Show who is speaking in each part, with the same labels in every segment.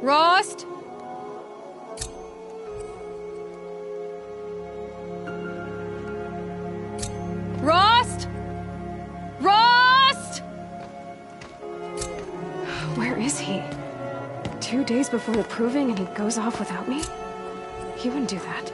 Speaker 1: Rost? Rost? Rost? Where is he? 2 days before the proving and he goes off without me? He wouldn't do that.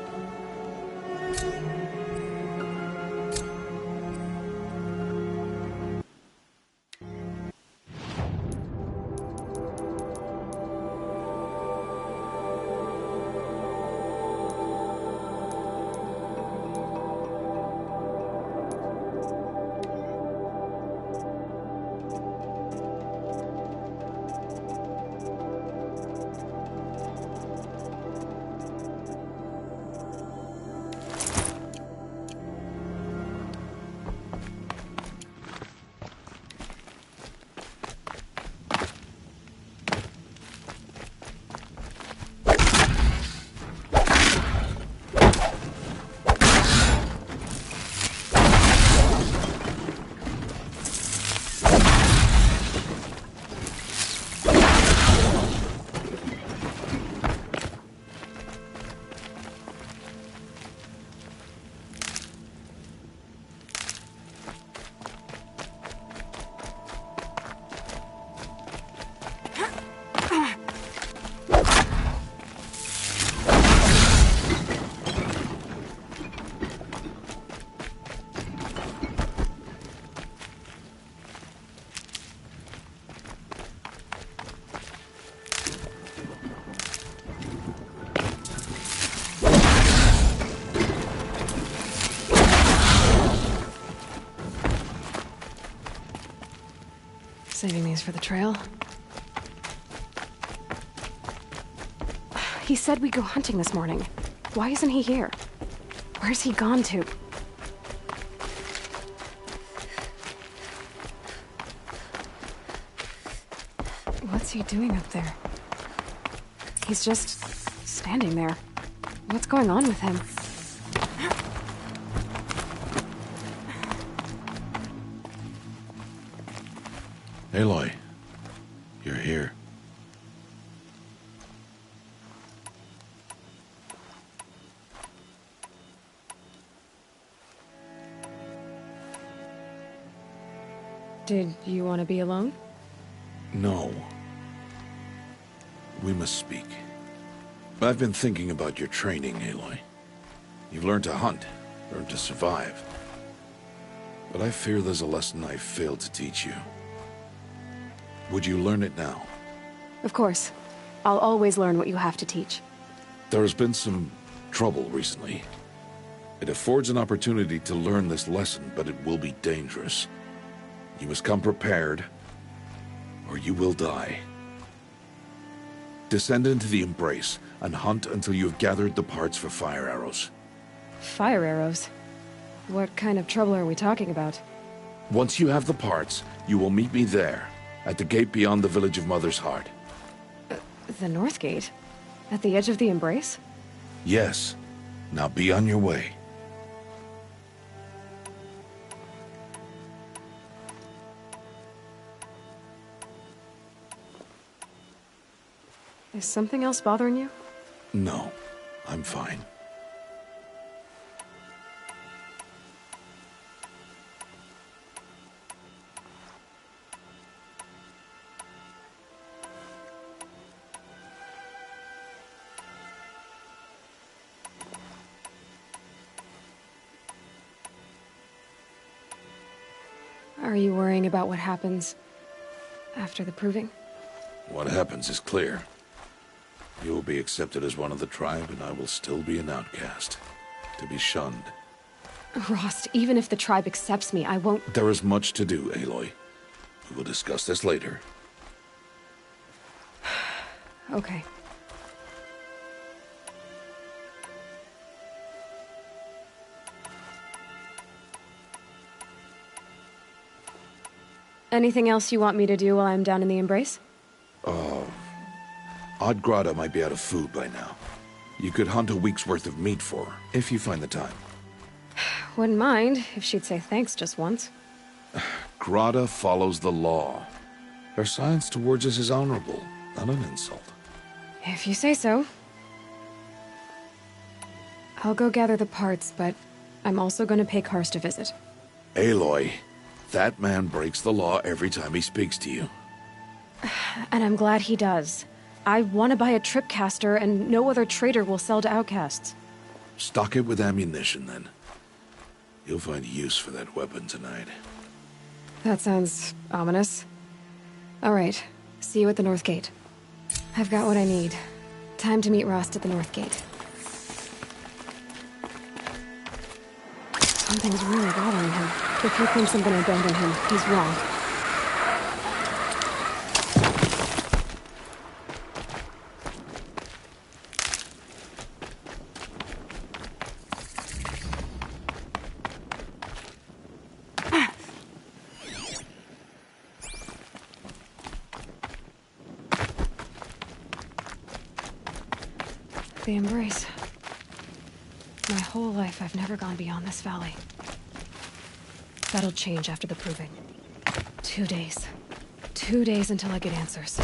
Speaker 1: Saving these for the trail. He said we'd go hunting this morning. Why isn't he here? Where's he gone to? What's he doing up there? He's just standing there. What's going on with him?
Speaker 2: Aloy, you're here.
Speaker 1: Did you want to be alone?
Speaker 2: No. We must speak. I've been thinking about your training, Aloy. You've learned to hunt, learned to survive. But I fear there's a lesson I failed to teach you. Would you learn it now?
Speaker 1: Of course. I'll always learn what you have to teach.
Speaker 2: There has been some trouble recently. It affords an opportunity to learn this lesson, but it will be dangerous. You must come prepared, or you will die. Descend into the Embrace and hunt until you have gathered the parts for fire arrows.
Speaker 1: Fire arrows? What kind of trouble are we talking about?
Speaker 2: Once you have the parts, you will meet me there, at the gate beyond the village of Mother's Heart.
Speaker 1: The North Gate? At the edge of the Embrace?
Speaker 2: Yes. Now be on your way.
Speaker 1: Is something else bothering you?
Speaker 2: No, I'm fine.
Speaker 1: Are you worrying about what happens after the proving?
Speaker 2: What happens is clear. You will be accepted as one of the tribe, and I will still be an outcast, to be shunned.
Speaker 1: Rost, even if the tribe accepts me, I won't—
Speaker 2: There is much to do, Aloy. We will discuss this later.
Speaker 1: Okay. Anything else you want me to do while I'm down in the Embrace?
Speaker 2: Odd Grotto might be out of food by now. You could hunt a week's worth of meat for her, if you find the time.
Speaker 1: Wouldn't mind if she'd say thanks just once.
Speaker 2: Grata follows the law. Her science towards us is honorable, not an insult.
Speaker 1: If you say so. I'll go gather the parts, but I'm also going to pay Karst a visit.
Speaker 2: Aloy, that man breaks the law every time he speaks to you.
Speaker 1: And I'm glad he does. I want to buy a tripcaster, and no other trader will sell to outcasts.
Speaker 2: Stock it with ammunition, then. You'll find use for that weapon tonight.
Speaker 1: That sounds ominous. All right, see you at the North Gate. I've got what I need. Time to meet Rost at the North Gate. Something's really bothering him. If he thinks I'm gonna abandon him, he's wrong. The embrace. My whole life, I've never gone beyond this valley. That'll change after the proving. 2 days. 2 days until I get answers.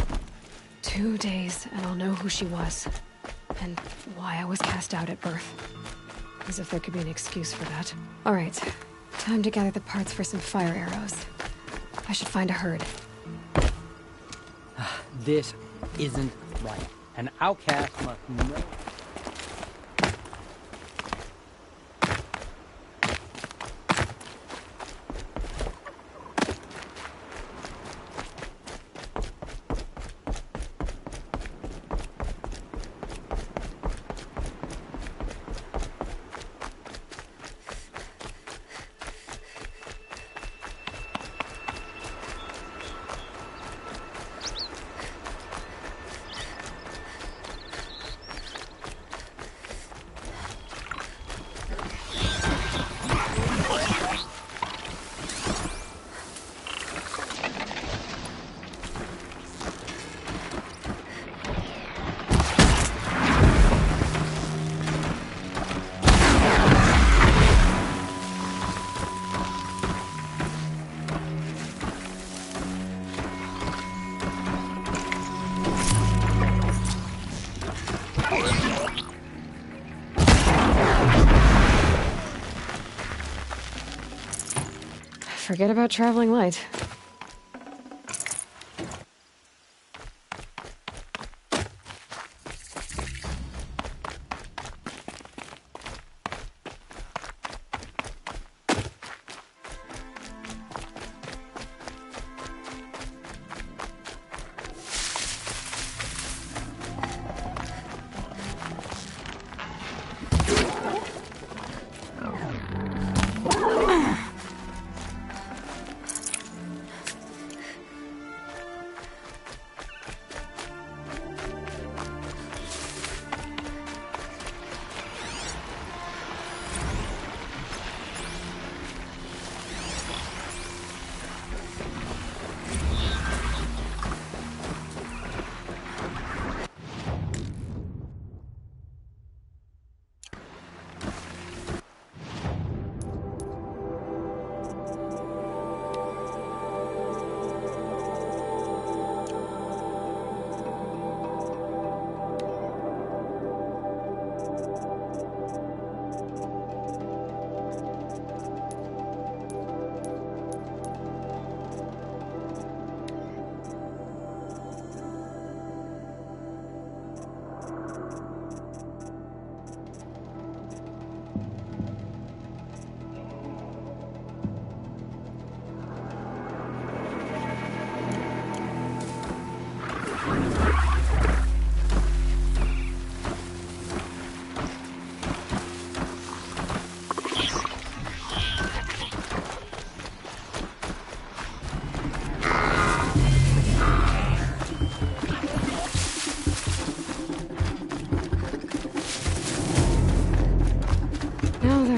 Speaker 1: 2 days, and I'll know who she was. And why I was cast out at birth. As if there could be an excuse for that. All right. Time to gather the parts for some fire arrows. I should find a herd.
Speaker 3: This isn't right. An outcast must know.
Speaker 1: Forget about traveling light.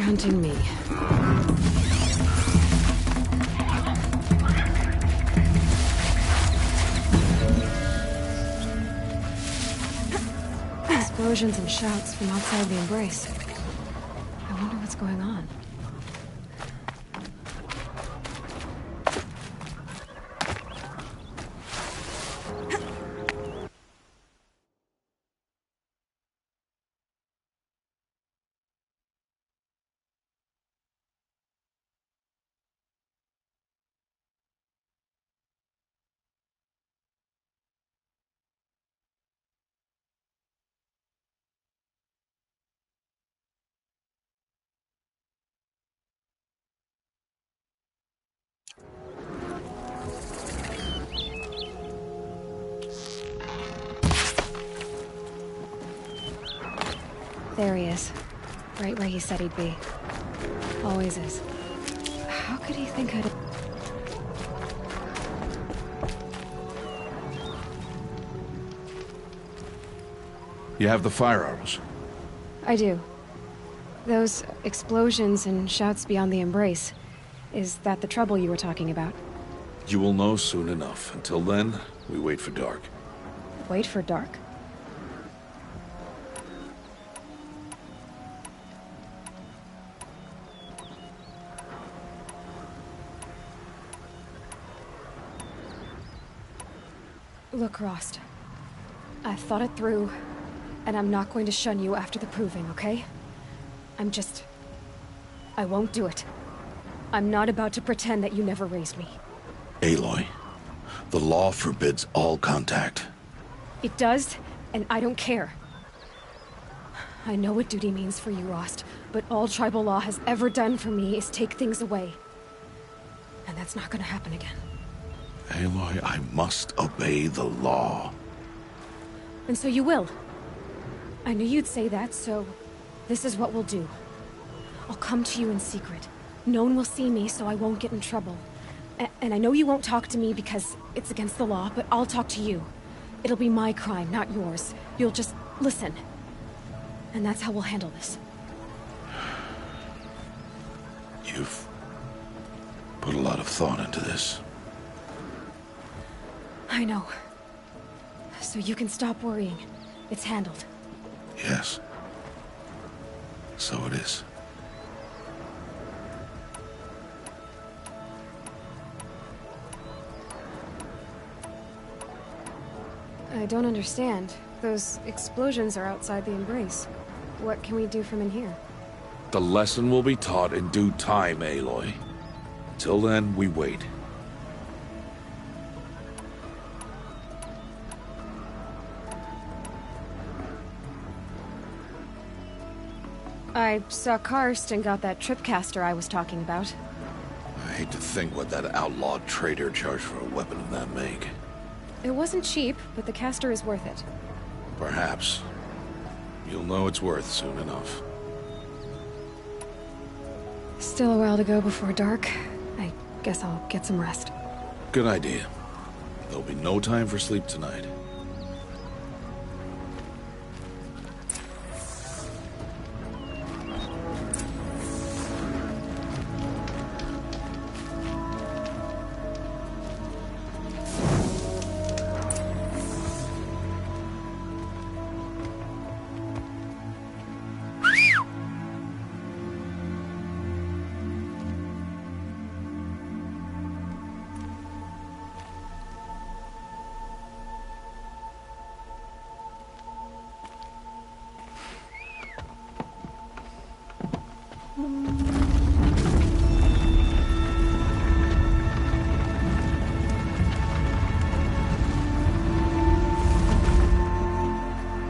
Speaker 1: Hunting me. explosions and shouts from outside the embrace. I wonder what's going on. There he is. Right where he said he'd be. Always is. How could he think I'd...
Speaker 2: You have the fire arrows?
Speaker 1: I do. Those explosions and shouts beyond the embrace. Is that the trouble you were talking about?
Speaker 2: You will know soon enough. Until then, we wait for dark.
Speaker 1: Wait for dark? Look, Rost. I thought it through, and I'm not going to shun you after the proving, okay? I won't do it. I'm not about to pretend that you never raised me.
Speaker 2: Aloy, the law forbids all contact.
Speaker 1: It does, and I don't care. I know what duty means for you, Rost, but all tribal law has ever done for me is take things away. And that's not gonna happen again.
Speaker 2: Aloy, I must obey the law.
Speaker 1: And so you will. I knew you'd say that, so this is what we'll do. I'll come to you in secret. No one will see me, so I won't get in trouble. And I know you won't talk to me because it's against the law, but I'll talk to you. It'll be my crime, not yours. You'll just listen. And that's how we'll handle this.
Speaker 2: You've put a lot of thought into this.
Speaker 1: I know. So you can stop worrying. It's handled.
Speaker 2: Yes. So it is.
Speaker 1: I don't understand. Those explosions are outside the embrace. What can we do from in here?
Speaker 2: The lesson will be taught in due time, Aloy. Till then, we wait.
Speaker 1: I saw Karst and got that tripcaster I was talking about.
Speaker 2: I hate to think what that outlawed trader charged for a weapon of that make.
Speaker 1: It wasn't cheap, but the caster is worth it.
Speaker 2: Perhaps. You'll know it's worth soon enough.
Speaker 1: Still a while to go before dark. I guess I'll get some rest.
Speaker 2: Good idea. There'll be no time for sleep tonight.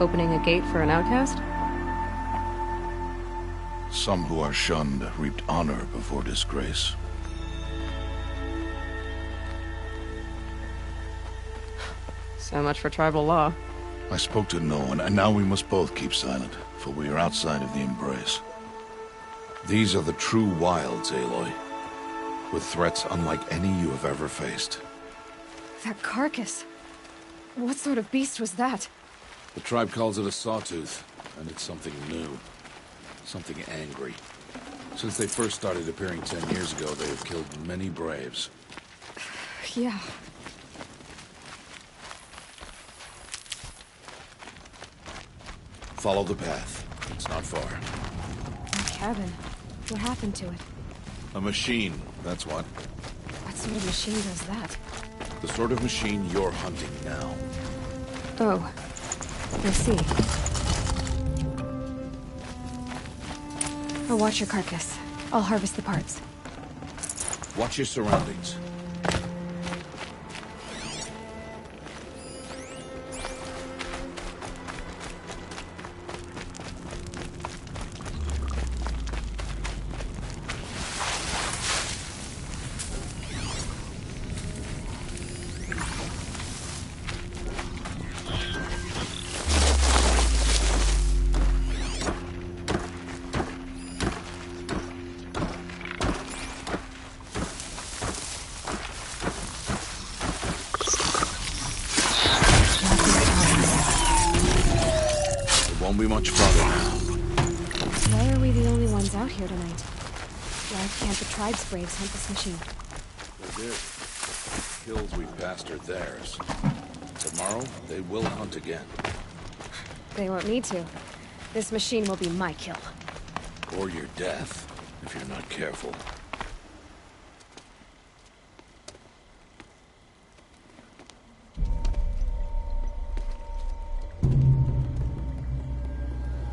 Speaker 1: Opening a gate for an outcast?
Speaker 2: Some who are shunned reaped honor before disgrace.
Speaker 1: So much for tribal law.
Speaker 2: I spoke to no one, and now we must both keep silent, for we are outside of the embrace. These are the true wilds, Aloy, with threats unlike any you have ever faced.
Speaker 1: That carcass. What sort of beast was that?
Speaker 2: The tribe calls it a sawtooth, and it's something new. Something angry. Since they first started appearing 10 years ago, they have killed many braves.
Speaker 1: Yeah.
Speaker 2: Follow the path. It's not far.
Speaker 1: My cabin. What happened to it?
Speaker 2: A machine, that's what.
Speaker 1: What sort of machine does that?
Speaker 2: The sort of machine you're hunting now.
Speaker 1: Oh. I see. I'll watch your carcass. I'll harvest the parts.
Speaker 2: Watch your surroundings. Won't be much farther now.
Speaker 1: Why are we the only ones out here tonight? Why can't the tribe's braves hunt this machine?
Speaker 2: They're good. Kills we passed are theirs. Tomorrow, they will hunt again.
Speaker 1: They won't need to. This machine will be my kill.
Speaker 2: Or your death, if you're not careful.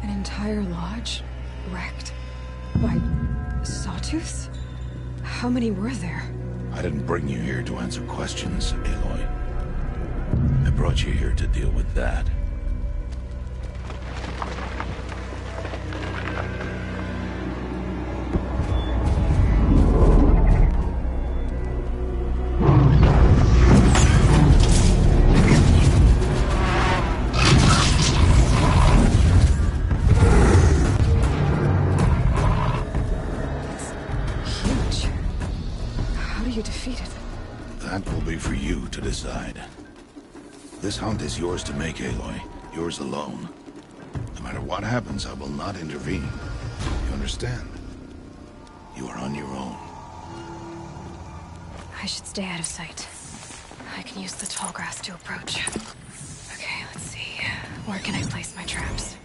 Speaker 1: An entire lodge? Wrecked? By sawtooths? How many were there?
Speaker 2: I didn't bring you here to answer questions, Aloy. I brought you here to deal with that. That will be for you to decide. This hunt is yours to make, Aloy. Yours alone. No matter what happens, I will not intervene. You understand? You are on your own.
Speaker 1: I should stay out of sight. I can use the tall grass to approach. Okay, let's see. Where can I place my traps?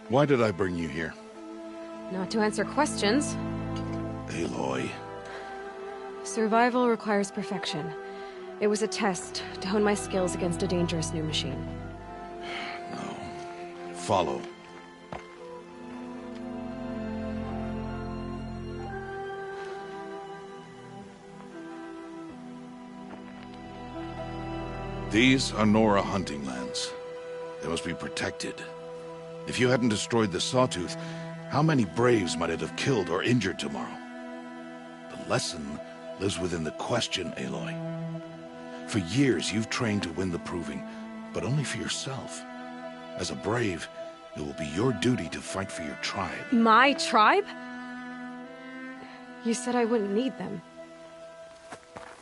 Speaker 2: Why did I bring you here?
Speaker 1: Not to answer questions.
Speaker 2: Aloy.
Speaker 1: Survival requires perfection. It was a test to hone my skills against a dangerous new machine.
Speaker 2: No. Follow. These are Nora hunting lands. They must be protected. If you hadn't destroyed the Sawtooth, how many Braves might it have killed or injured tomorrow? The lesson lives within the question, Aloy. For years, you've trained to win the Proving, but only for yourself. As a Brave, it will be your duty to fight for your tribe.
Speaker 1: My tribe? You said I wouldn't need them.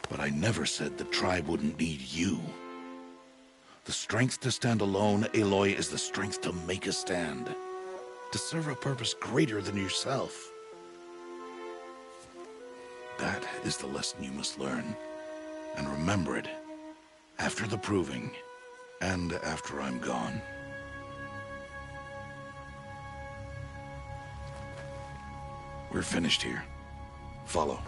Speaker 2: But I never said the tribe wouldn't need you. The strength to stand alone, Aloy, is the strength to make a stand. To serve a purpose greater than yourself. That is the lesson you must learn. And remember it. After the proving. And after I'm gone. We're finished here. Follow.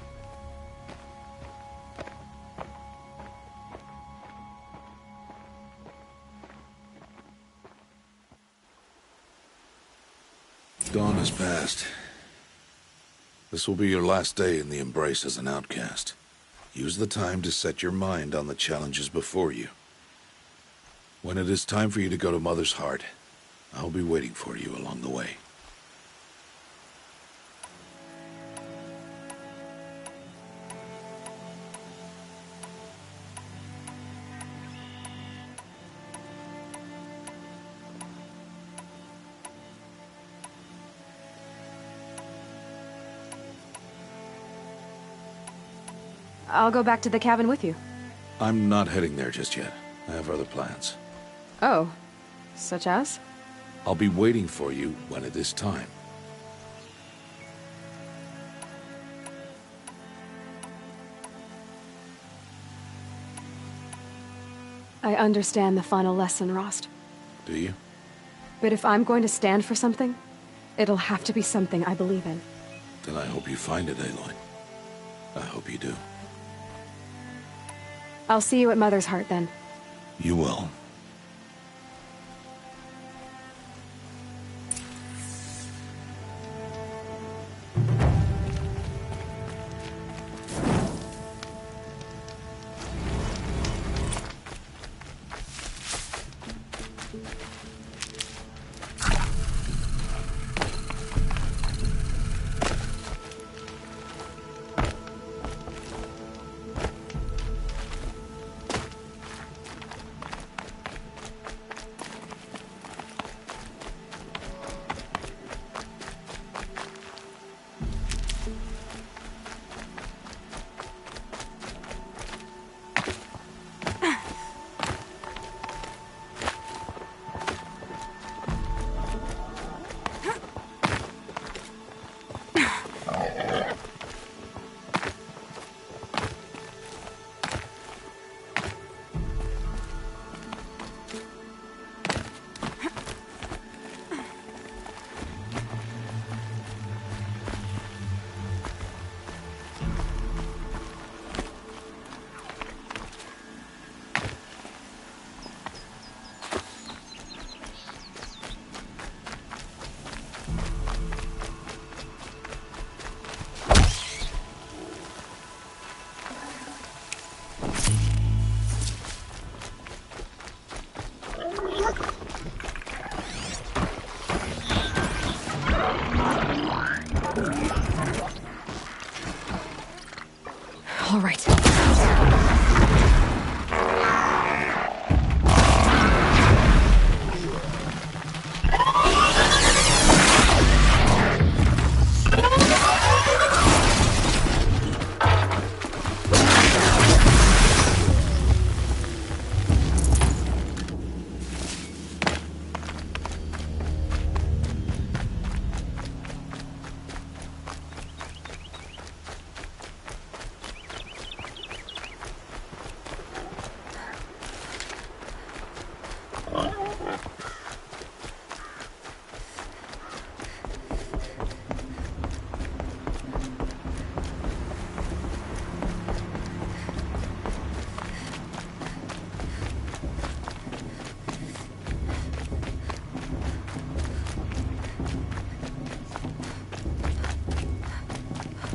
Speaker 2: Dawn has passed. This will be your last day in the Embrace as an outcast. Use the time to set your mind on the challenges before you. When it is time for you to go to Mother's Heart, I'll be waiting for you along the way.
Speaker 1: I'll go back to the cabin with you.
Speaker 2: I'm not heading there just yet. I have other plans.
Speaker 1: Oh. Such as?
Speaker 2: I'll be waiting for you when it is time.
Speaker 1: I understand the final lesson, Rost.
Speaker 2: Do you?
Speaker 1: But if I'm going to stand for something, it'll have to be something I believe in.
Speaker 2: Then I hope you find it, Aloy. I hope you do.
Speaker 1: I'll see you at Mother's Heart, then.
Speaker 2: You will.
Speaker 1: All right.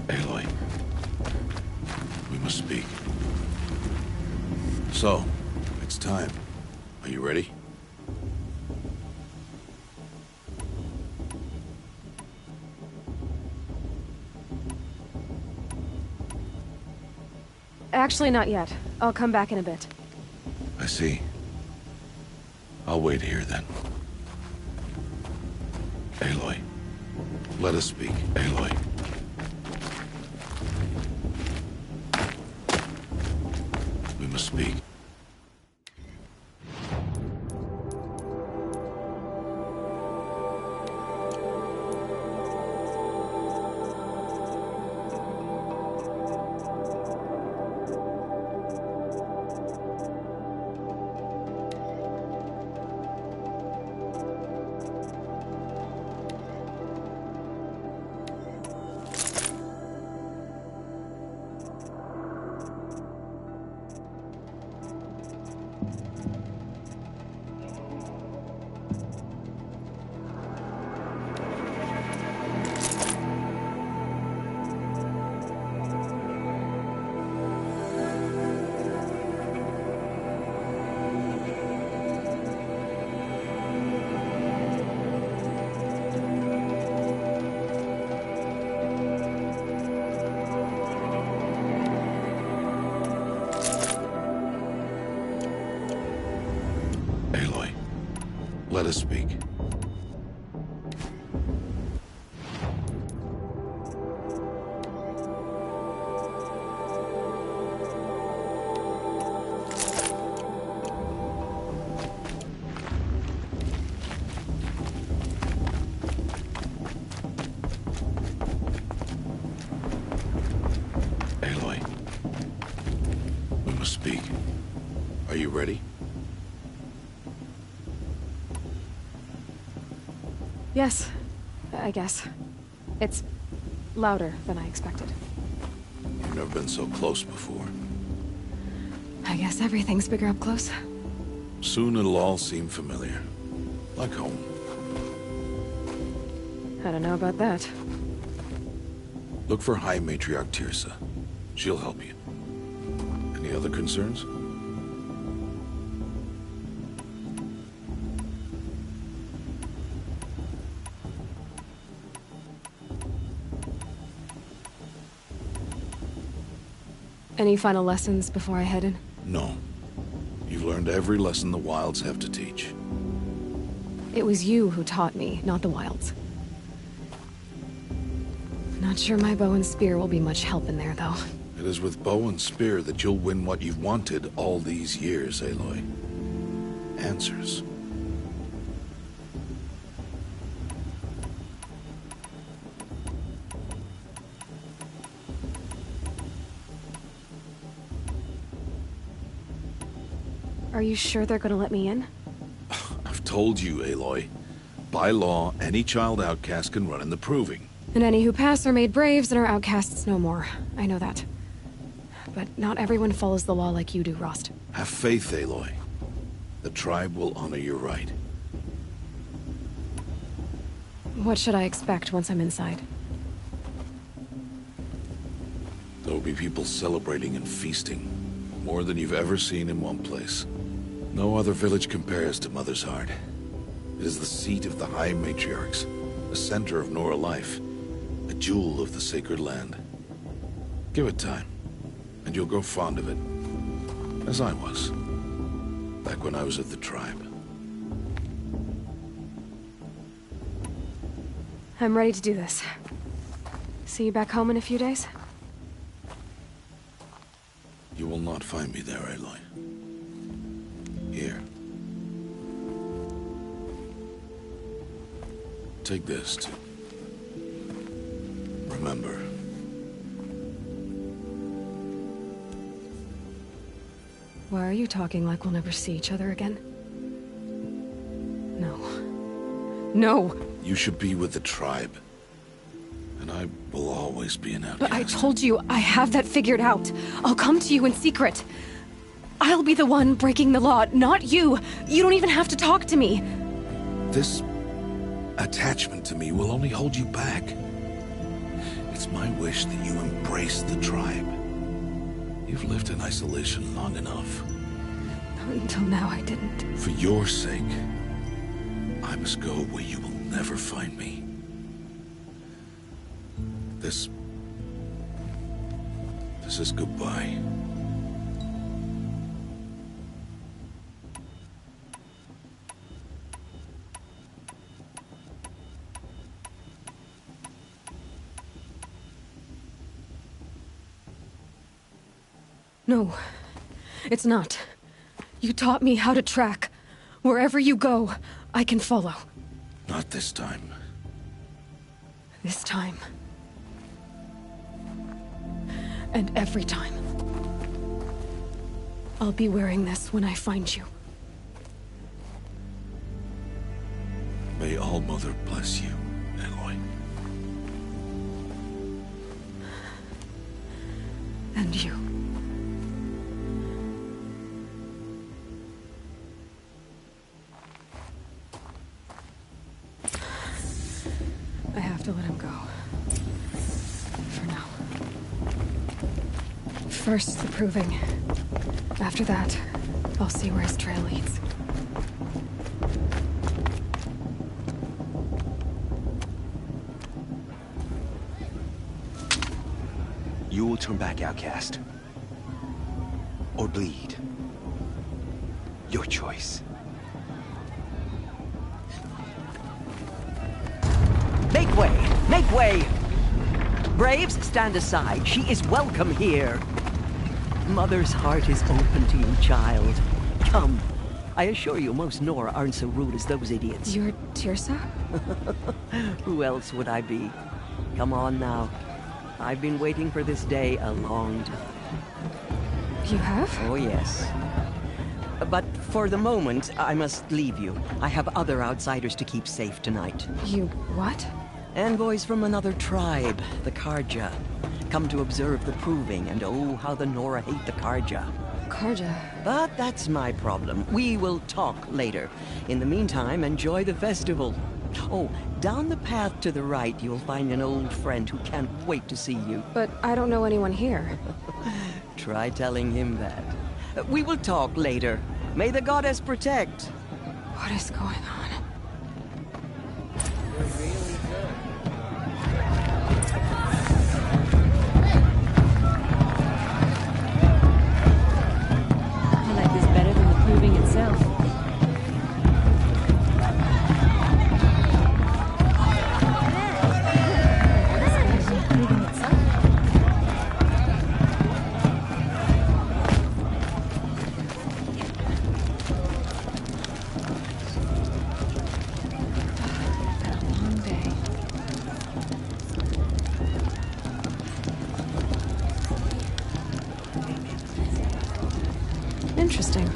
Speaker 2: Aloy, we must speak. So, it's time. Are you ready?
Speaker 1: Actually, not yet. I'll come back in a bit.
Speaker 2: I see. I'll wait here then. Aloy, let us speak. Aloy. must speak. Aloy, let us speak. Aloy, we must speak. Are you ready?
Speaker 1: Yes, I guess. It's louder than I expected.
Speaker 2: You've never been so close before.
Speaker 1: I guess everything's bigger up close.
Speaker 2: Soon it'll all seem familiar. Like home.
Speaker 1: I don't know about that.
Speaker 2: Look for High Matriarch Tirsa. She'll help you. Any other concerns?
Speaker 1: Any final lessons before I head in?
Speaker 2: No. You've learned every lesson the Wilds have to teach.
Speaker 1: It was you who taught me, not the Wilds. Not sure my bow and spear will be much help in there, though.
Speaker 2: It is with bow and spear that you'll win what you've wanted all these years, Aloy. Answers.
Speaker 1: Are you sure they're gonna let me in?
Speaker 2: I've told you, Aloy. By law, any child outcast can run in the Proving.
Speaker 1: And any who pass are made braves and are outcasts no more. I know that. But not everyone follows the law like you do, Rost.
Speaker 2: Have faith, Aloy. The tribe will honor your right.
Speaker 1: What should I expect once I'm inside?
Speaker 2: There will be people celebrating and feasting. More than you've ever seen in one place. No other village compares to Mother's Heart. It is the seat of the High Matriarchs, the center of Nora life, a jewel of the sacred land. Give it time, and you'll grow fond of it. As I was, back when I was at the tribe.
Speaker 1: I'm ready to do this. See you back home in a few days?
Speaker 2: You will not find me there, Aloy. Here. Take this to remember.
Speaker 1: Why are you talking like we'll never see each other again? No. No!
Speaker 2: You should be with the tribe. And I will always be an outcast.
Speaker 1: But I told you, I have that figured out. I'll come to you in secret. I'll be the one breaking the law, not you. You don't even have to talk to me.
Speaker 2: This attachment to me will only hold you back. It's my wish that you embrace the tribe. You've lived in isolation long enough.
Speaker 1: Until now, I didn't.
Speaker 2: For your sake, I must go where you will never find me. This is goodbye.
Speaker 1: No. It's not. You taught me how to track. Wherever you go, I can follow.
Speaker 2: Not this time.
Speaker 1: This time. And every time. I'll be wearing this when I find you.
Speaker 2: May All-Mother bless you, Aloy.
Speaker 1: And you. I have to let him go. For now. First, the proving. After that, I'll see where his trail leads.
Speaker 4: You will turn back, outcast. Or bleed. Your choice.
Speaker 5: Make way! Make way! Braves, stand aside. She is welcome here. Mother's heart is open to you, child. Come. I assure you, most Nora aren't so rude as those idiots.
Speaker 1: You're Tirsa?
Speaker 5: Who else would I be? Come on now. I've been waiting for this day a long time.
Speaker 1: You have?
Speaker 5: Oh, yes. But for the moment, I must leave you. I have other outsiders to keep safe tonight.
Speaker 1: You what?
Speaker 5: Envoys from another tribe, the Karja. Come to observe the proving, and oh, how the Nora hate the Karja.
Speaker 1: Karja?
Speaker 5: But that's my problem. We will talk later. In the meantime, enjoy the festival. Oh, down the path to the right, you'll find an old friend who can't wait to see you.
Speaker 1: But I don't know anyone here.
Speaker 5: Try telling him that. We will talk later. May the goddess protect.
Speaker 1: What is going on?
Speaker 6: I like this better than the proving itself.
Speaker 1: Interesting.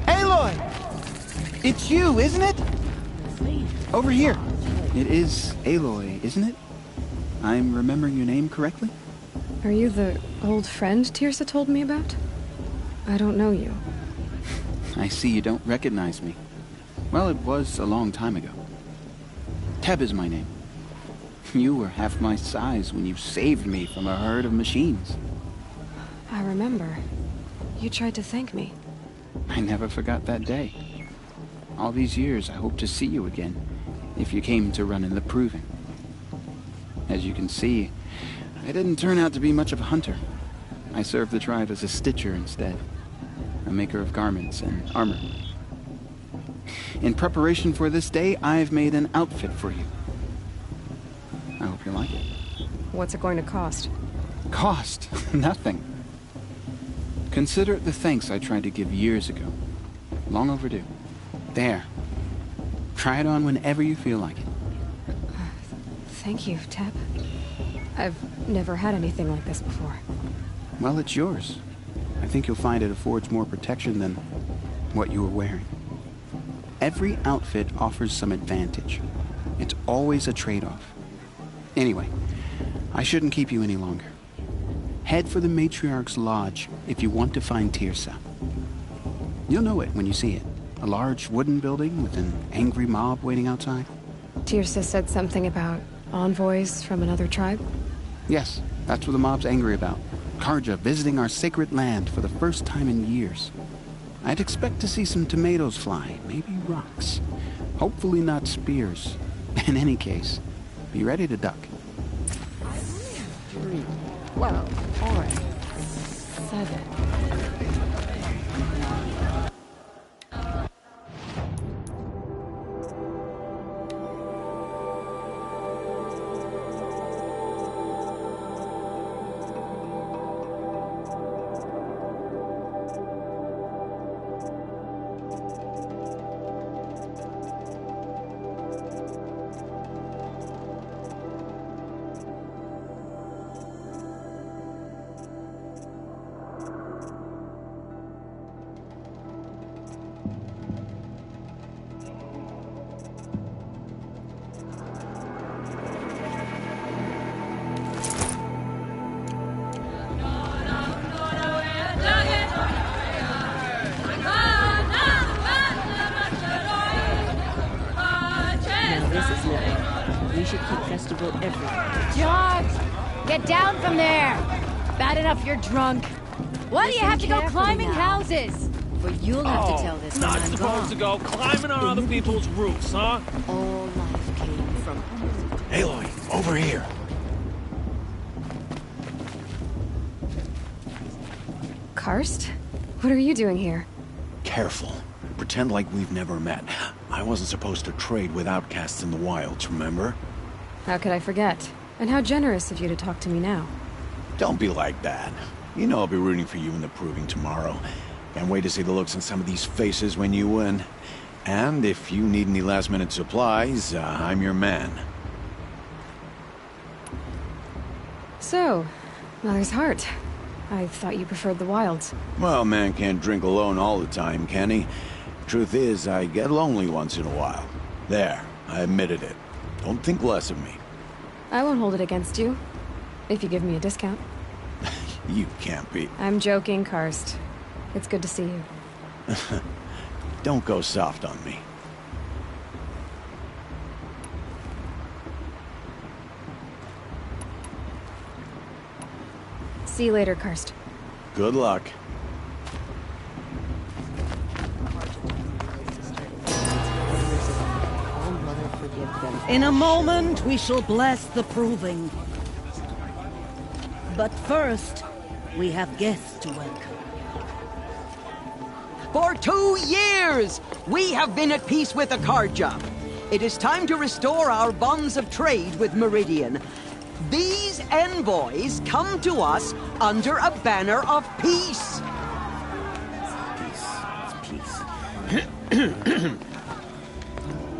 Speaker 7: Aloy! It's you, isn't it? Over here. It is Aloy, isn't it? I'm remembering your name correctly?
Speaker 1: Are you the old friend Tirsa told me about? I don't know you.
Speaker 7: I see you don't recognize me. Well, it was a long time ago. Teb is my name. You were half my size when you saved me from a herd of machines.
Speaker 1: I remember. You tried to thank me.
Speaker 7: I never forgot that day. All these years, I hope to see you again, if you came to run in the proving. As you can see, I didn't turn out to be much of a hunter. I served the tribe as a stitcher instead, a maker of garments and armor. In preparation for this day, I've made an outfit for you. I hope you like it.
Speaker 1: What's it going to cost?
Speaker 7: Cost? Nothing. Consider it the thanks I tried to give years ago. Long overdue. There. Try it on whenever you feel like it.
Speaker 1: Thank you, Teb. I've never had anything like this before.
Speaker 7: Well, it's yours. I think you'll find it affords more protection than what you were wearing. Every outfit offers some advantage. It's always a trade-off. Anyway, I shouldn't keep you any longer. Head for the Matriarch's Lodge if you want to find Tirsa. You'll know it when you see it. A large wooden building with an angry mob waiting outside.
Speaker 1: Tirsa said something about envoys from another tribe?
Speaker 7: Yes, that's what the mob's angry about. Karja visiting our sacred land for the first time in years. I'd expect to see some tomatoes fly, maybe rocks. Hopefully not spears. In any case, be ready to duck.
Speaker 6: 3, 12, 4, 7.
Speaker 5: everywhere.
Speaker 6: George! Get down from there! Bad enough you're drunk. Why do you have to go climbing houses? For you'll have to tell this when
Speaker 8: Not
Speaker 6: I'm
Speaker 8: supposed to
Speaker 6: gone.
Speaker 8: go climbing on other people's roofs, huh?
Speaker 6: All life came from...
Speaker 2: Aloy, over here.
Speaker 1: Karst? What are you doing here?
Speaker 9: Careful. Pretend like we've never met. I wasn't supposed to trade with outcasts in the wilds, remember?
Speaker 1: How could I forget? And how generous of you to talk to me now.
Speaker 9: Don't be like that. You know I'll be rooting for you in the proving tomorrow. Can't wait to see the looks on some of these faces when you win. And if you need any last-minute supplies, I'm your man.
Speaker 1: So, Mother's Heart. I thought you preferred the wilds.
Speaker 9: Well, man can't drink alone all the time, can he? Truth is, I get lonely once in a while. There, I admitted it. Don't think less of me.
Speaker 1: I won't hold it against you. If you give me a discount.
Speaker 9: You can't be.
Speaker 1: I'm joking, Karst. It's good to see you.
Speaker 9: Don't go soft on me.
Speaker 1: See you later, Karst.
Speaker 9: Good luck.
Speaker 10: In a moment, we shall bless the proving. But first, we have guests to welcome.
Speaker 5: For 2 years, we have been at peace with Akarja. It is time to restore our bonds of trade with Meridian. These envoys come to us under a banner of peace.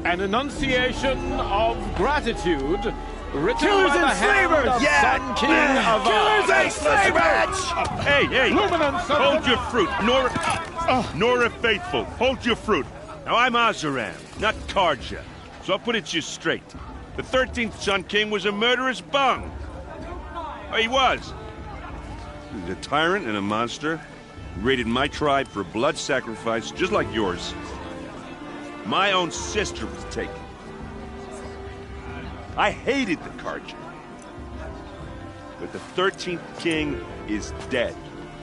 Speaker 8: An enunciation of gratitude written
Speaker 9: Killers
Speaker 8: by the
Speaker 9: and
Speaker 8: hand
Speaker 9: slavers!
Speaker 8: of
Speaker 9: Yeah!
Speaker 8: Sun King of
Speaker 9: Killers and slavers!
Speaker 11: Hey, hey!
Speaker 8: Luminance of
Speaker 11: Hold your fruit, Nora Faithful. Hold your fruit. Now I'm Azaran, not Karja, so I'll put it to you straight. The 13th Sun King was a murderous bung. Oh, he was. He was a tyrant and a monster. He raided my tribe for blood sacrifice, just like yours. My own sister was taken. I hated the Karja. But the 13th king is dead.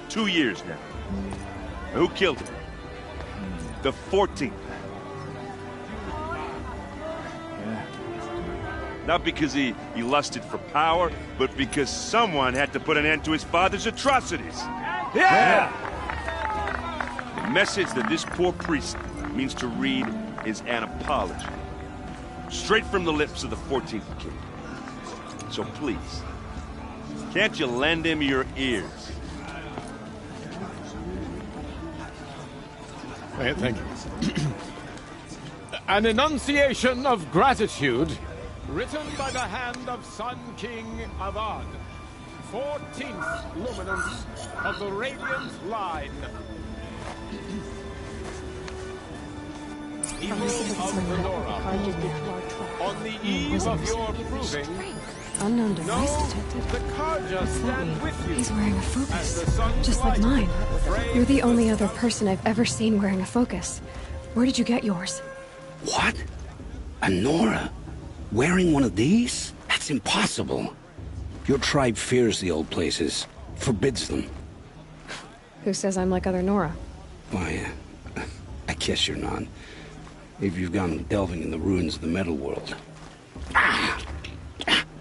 Speaker 11: 2 years now. Now, who killed him? The 14th. Not because he lusted for power, but because someone had to put an end to his father's atrocities. Yeah! The message that this poor priest means to read is an apology. Straight from the lips of the 14th king. So please, can't you lend him your ears?
Speaker 8: Thank you. An enunciation of gratitude written by the hand of Sun King Avad, 14th luminance of the Radiant Line. Evil of Lenora, on the eve of your proving,
Speaker 1: Unknown device detected.
Speaker 8: the Karja
Speaker 1: What's that
Speaker 8: stand
Speaker 1: mean?
Speaker 8: with you.
Speaker 1: He's wearing a
Speaker 8: As the
Speaker 1: focus,
Speaker 8: sun's
Speaker 1: just like
Speaker 8: light
Speaker 1: mine.
Speaker 8: frames
Speaker 1: You're the only other person I've ever seen wearing a focus. Where did you get yours?
Speaker 12: What? A Nora? Wearing one of these? That's impossible. Your tribe fears the old places, forbids them.
Speaker 1: Who says I'm like other Nora?
Speaker 12: Why, I guess you're not. If you've gone delving in the ruins of the metal world.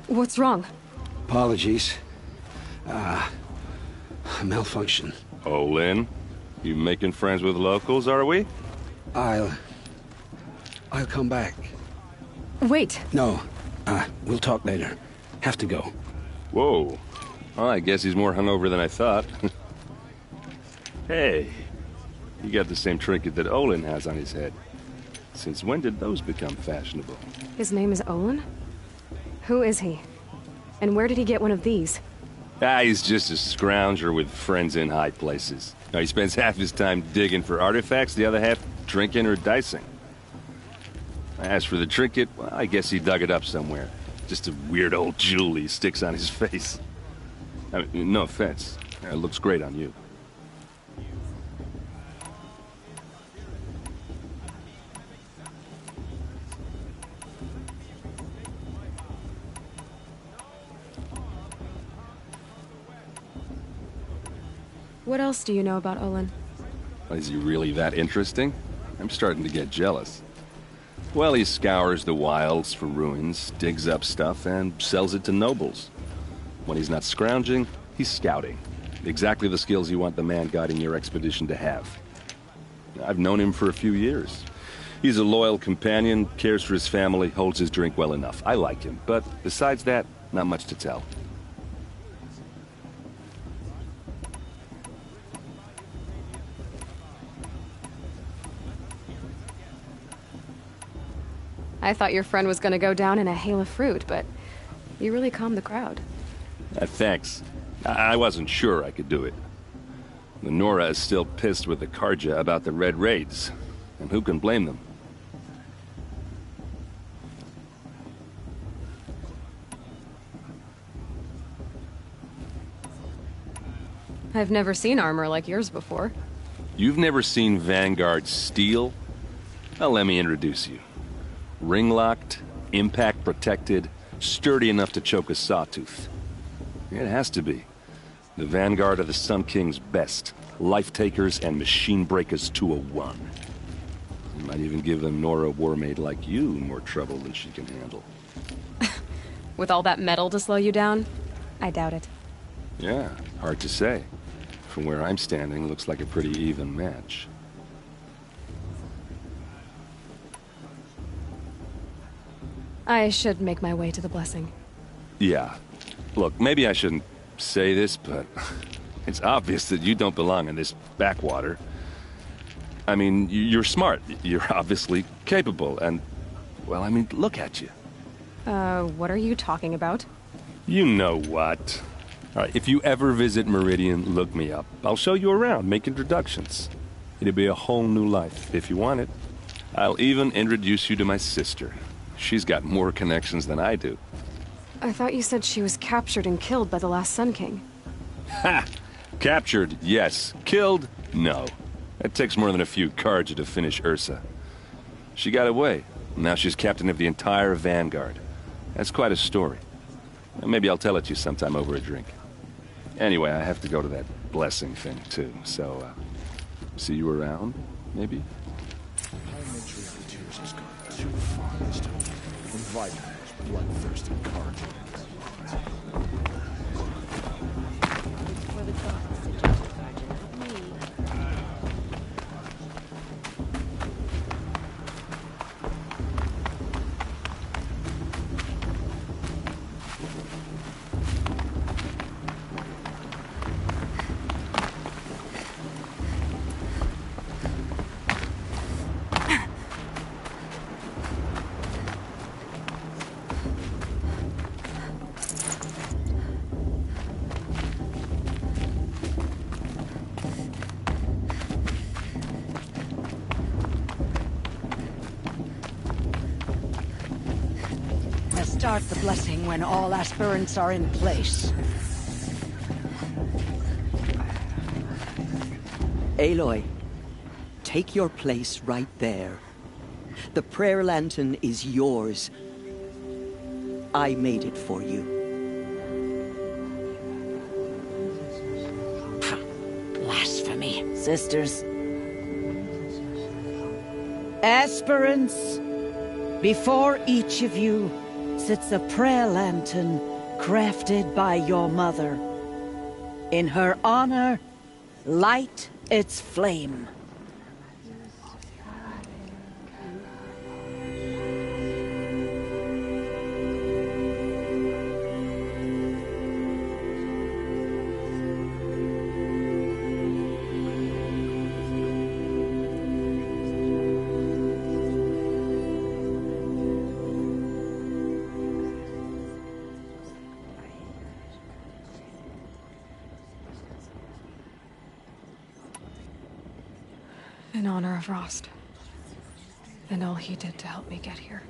Speaker 1: What's wrong?
Speaker 12: Apologies. A malfunction.
Speaker 11: Oh, Lynn, you making friends with locals, are we?
Speaker 12: I'll come back.
Speaker 1: Wait.
Speaker 12: No, we'll talk later. Have to go.
Speaker 11: Whoa. Well, I guess he's more hungover than I thought. Hey, you got the same trinket that Olin has on his head. Since when did those become fashionable?
Speaker 1: His name is Olin? Who is he? And where did he get one of these?
Speaker 11: He's just a scrounger with friends in high places. Now, he spends half his time digging for artifacts, the other half drinking or dicing. As for the trinket, well, I guess he dug it up somewhere. Just a weird old jewel he sticks on his face. I mean, no offense. It looks great on you.
Speaker 1: What else do you know about Olin?
Speaker 13: Is he really that interesting? I'm starting to get jealous. Well, he scours the wilds for ruins, digs up stuff, and sells it to nobles. When he's not scrounging, he's scouting. Exactly the skills you want the man guiding your expedition to have. I've known him for a few years. He's a loyal companion, cares for his family, holds his drink well enough. I like him, but besides that, not much to tell.
Speaker 1: I thought your friend was gonna go down in a hail of fruit, but you really calmed the crowd.
Speaker 13: Thanks. I wasn't sure I could do it. The Nora is still pissed with the Karja about the Red Raids, and who can blame them?
Speaker 1: I've never seen armor like yours before.
Speaker 13: You've never seen Vanguard steel? Well, let me introduce you. Ring-locked, impact-protected, sturdy enough to choke a sawtooth. It has to be. The Vanguard of the Sun King's best. Life-takers and machine-breakers to a one. You might even give a Nora warmaid like you more trouble than she can handle.
Speaker 1: With all that metal to slow you down? I doubt it.
Speaker 13: Yeah, hard to say. From where I'm standing, looks like a pretty even match.
Speaker 1: I should make my way to the blessing.
Speaker 13: Yeah. Look, maybe I shouldn't say this, but it's obvious that you don't belong in this backwater. I mean, you're smart. You're obviously capable, and, well, I mean, look at you.
Speaker 1: What are you talking about?
Speaker 13: You know what. All right, if you ever visit Meridian, look me up. I'll show you around, make introductions. It'll be a whole new life, if you want it. I'll even introduce you to my sister. She's got more connections than I do.
Speaker 1: I thought you said she was captured and killed by the last Sun King.
Speaker 13: Ha! Captured, yes. Killed, no. It takes more than a few Karja to finish Ursa. She got away. Now she's captain of the entire Vanguard. That's quite a story. Maybe I'll tell it to you sometime over a drink. Anyway, I have to go to that blessing thing, too. So, see you around, maybe?
Speaker 2: Too far this time. Invite those bloodthirsty cards.
Speaker 10: Start the blessing when all aspirants are in place.
Speaker 5: Aloy, take your place right there. The prayer lantern is yours. I made it for you.
Speaker 10: Blasphemy. Sisters. Aspirants, before each of you sits a prayer lantern crafted by your mother. In her honor, light its flame.
Speaker 1: In honor of Rost. And all he did to help me get here.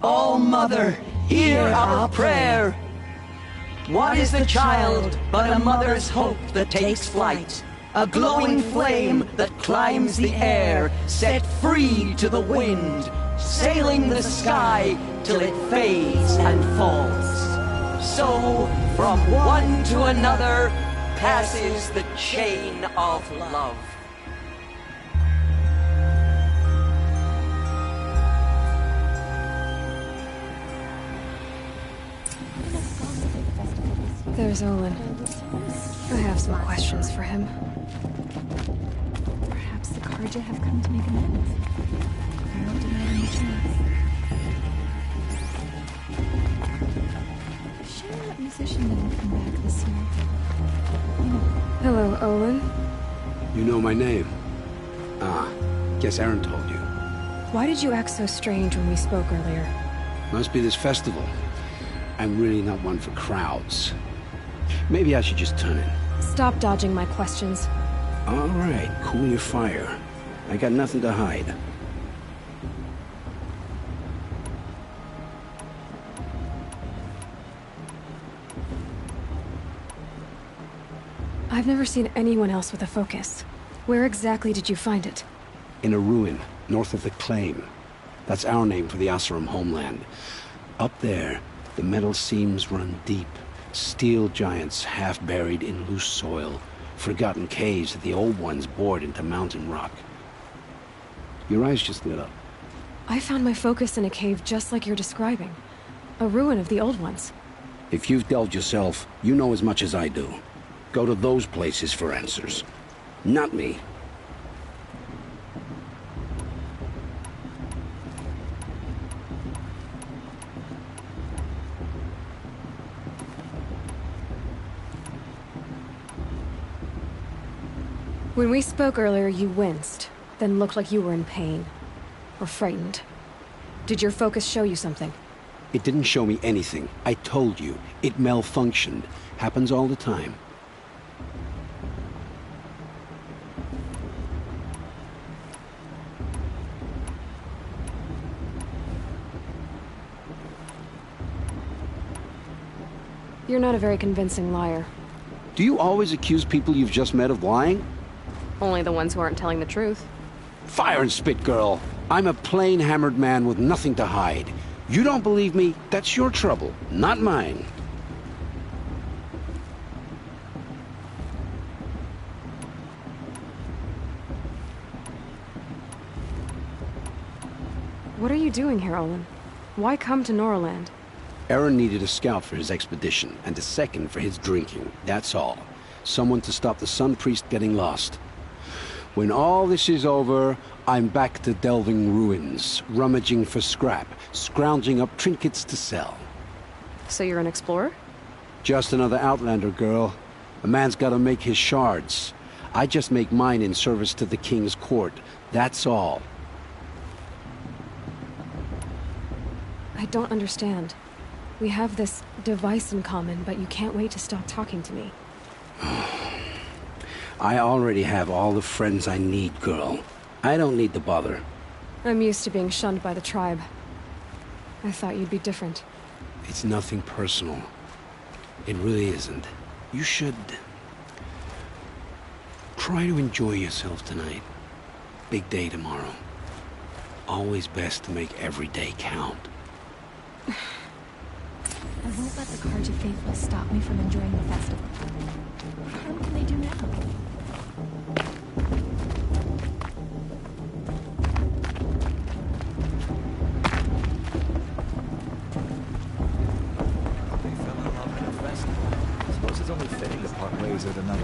Speaker 5: Oh, Mother, hear our prayer. What is the child but a mother's hope that takes flight? A glowing flame that climbs the air, set free to the wind, sailing the sky till it fades and falls. So, from one to another passes the chain of love.
Speaker 1: There's Olin. I have some questions for him.
Speaker 14: Perhaps the Karja have come to make amends. I won't deny them a chance. Sure, that musician didn't come back this year.
Speaker 1: Hello, Olin.
Speaker 12: You know my name? Ah, guess Aaron told you.
Speaker 1: Why did you act so strange when we spoke earlier?
Speaker 12: Must be this festival. I'm really not one for crowds. Maybe I should just turn in.
Speaker 1: Stop dodging my questions.
Speaker 12: All right, cool your fire. I got nothing to hide.
Speaker 1: I've never seen anyone else with a focus. Where exactly did you find it?
Speaker 12: In a ruin, north of the Claim. That's our name for the Asuram homeland. Up there, the metal seams run deep. Steel giants half buried in loose soil. Forgotten caves that the old ones bored into mountain rock. Your eyes just lit up.
Speaker 1: I found my focus in a cave just like you're describing. A ruin of the old ones.
Speaker 12: If you've delved yourself, you know as much as I do. Go to those places for answers. Not me.
Speaker 1: When we spoke earlier, you winced, then looked like you were in pain. Or frightened. Did your focus show you something?
Speaker 12: It didn't show me anything. I told you. It malfunctioned. Happens all the time.
Speaker 1: You're not a very convincing liar.
Speaker 12: Do you always accuse people you've just met of lying?
Speaker 1: Only the ones who aren't telling the truth.
Speaker 12: Fire and spit, girl. I'm a plain hammered man with nothing to hide. You don't believe me? That's your trouble, not mine.
Speaker 1: What are you doing here, Olin? Why come to Norland?
Speaker 12: Aaron needed a scout for his expedition, and a second for his drinking. That's all. Someone to stop the Sun Priest getting lost. When all this is over, I'm back to delving ruins, rummaging for scrap, scrounging up trinkets to sell.
Speaker 1: So you're an explorer?
Speaker 12: Just another Outlander, girl. A man's gotta make his shards. I just make mine in service to the King's court. That's all.
Speaker 1: I don't understand. We have this device in common, but you can't wait to stop talking to me.
Speaker 12: I already have all the friends I need, girl. I don't need the bother.
Speaker 1: I'm used to being shunned by the tribe. I thought you'd be different.
Speaker 12: It's nothing personal. It really isn't. You should... try to enjoy yourself tonight. Big day tomorrow. Always best to make every day count.
Speaker 14: I won't let the Karja faithful stop me from enjoying the festival. What harm can they do now?
Speaker 15: They fell in love at the festival. I suppose it's only fitting to part ways with another.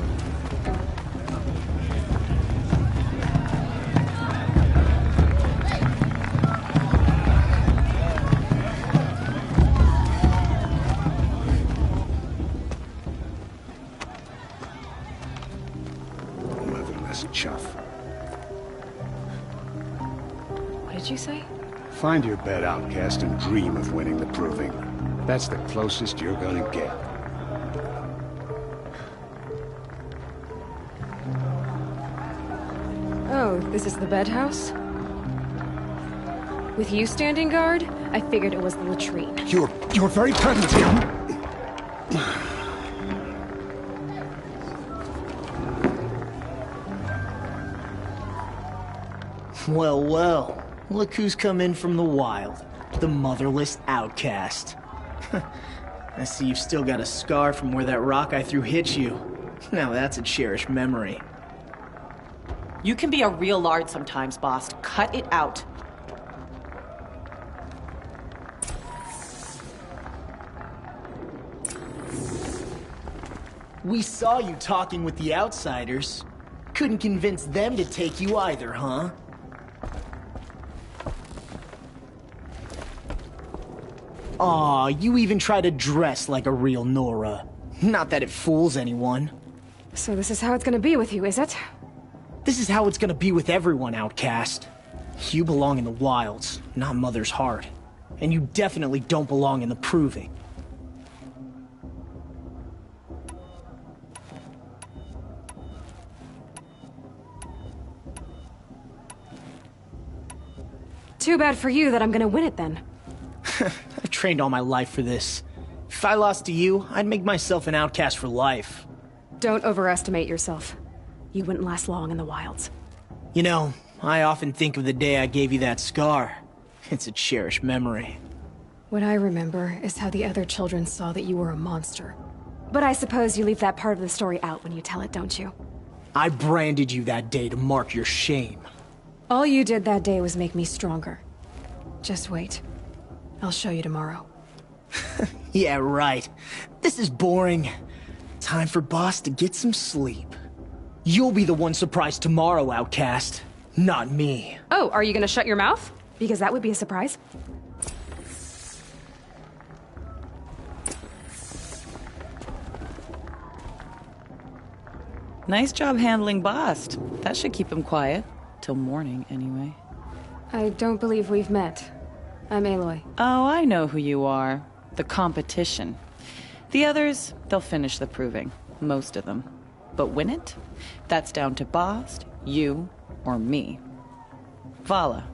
Speaker 2: Chuff.
Speaker 1: What did you say?
Speaker 16: Find your bed, outcast, and dream of winning the proving. That's the closest you're gonna get.
Speaker 1: Oh, this is the bed house? With you standing guard, I figured it was the latrine.
Speaker 16: You're very present here.
Speaker 17: Well, well. Look who's come in from the wild. The motherless outcast. I see you've still got a scar from where that rock I threw hit you. Now that's a cherished memory.
Speaker 18: You can be a real lard sometimes, boss. Cut it out.
Speaker 17: We saw you talking with the outsiders. Couldn't convince them to take you either, huh? Aw, you even try to dress like a real Nora. Not that it fools anyone.
Speaker 1: So this is how it's gonna be with you, is it?
Speaker 17: This is how it's gonna be with everyone, outcast. You belong in the wilds, not Mother's Heart. And you definitely don't belong in the Proving.
Speaker 1: Too bad for you that I'm gonna win it then.
Speaker 17: I've trained all my life for this. If I lost to you, I'd make myself an outcast for life.
Speaker 1: Don't overestimate yourself. You wouldn't last long in the wilds.
Speaker 17: You know, I often think of the day I gave you that scar. It's a cherished memory.
Speaker 1: What I remember is how the other children saw that you were a monster. But I suppose you leave that part of the story out when you tell it, don't you?
Speaker 17: I branded you that day to mark your shame.
Speaker 1: All you did that day was make me stronger. Just wait. I'll show you tomorrow.
Speaker 17: Yeah, right. This is boring. Time for Boss to get some sleep. You'll be the one surprised tomorrow, outcast. Not me.
Speaker 1: Oh, are you gonna shut your mouth? Because that would be a surprise.
Speaker 18: Nice job handling Bast. That should keep him quiet. Till morning, anyway.
Speaker 1: I don't believe we've met. I'm Aloy.
Speaker 18: Oh, I know who you are. The competition. The others, they'll finish the proving. Most of them. But win it? That's down to Bast, you, or me. Vala.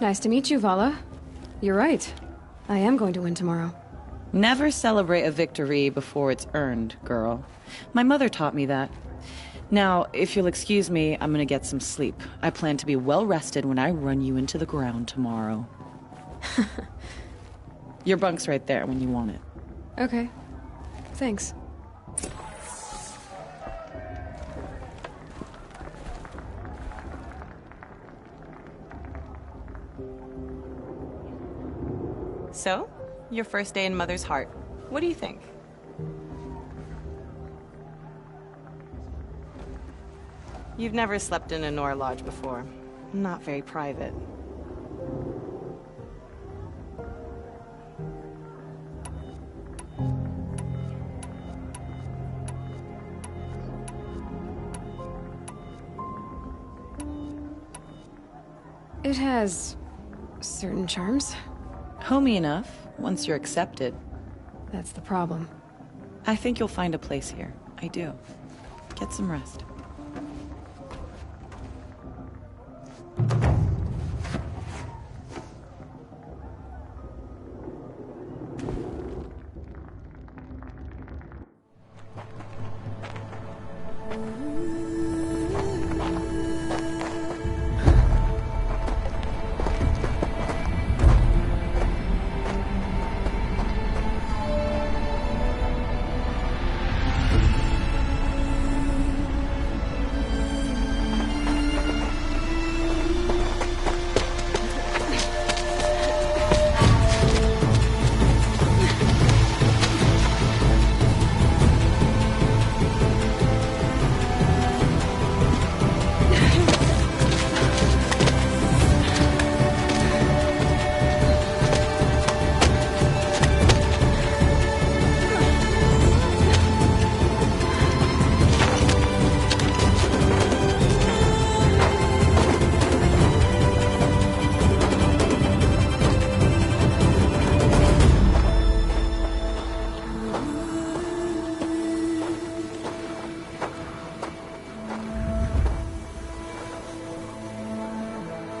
Speaker 1: Nice to meet you, Vala. You're right. I am going to win tomorrow.
Speaker 18: Never celebrate a victory before it's earned, girl. My mother taught me that. Now, if you'll excuse me, I'm gonna get some sleep. I plan to be well rested when I run you into the ground tomorrow. Your bunk's right there when you want it.
Speaker 1: Okay. Thanks.
Speaker 18: So, your first day in Mother's Heart. What do you think? You've never slept in a Nora lodge before. Not very private.
Speaker 1: It has certain charms.
Speaker 18: Homey enough, once you're accepted.
Speaker 1: That's the problem.
Speaker 18: I think you'll find a place here. I do. Get some rest.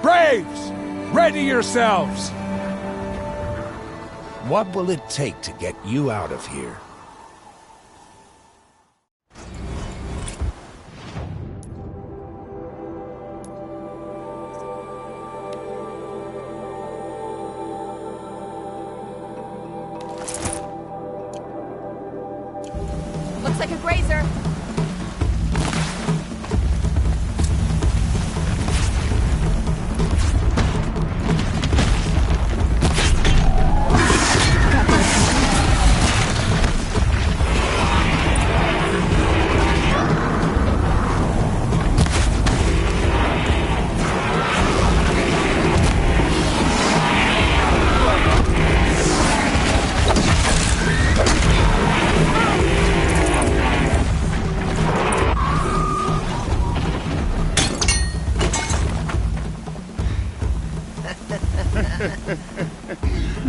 Speaker 19: Braves! Ready yourselves!
Speaker 20: What will it take to get you out of here?
Speaker 6: Looks like a grazer.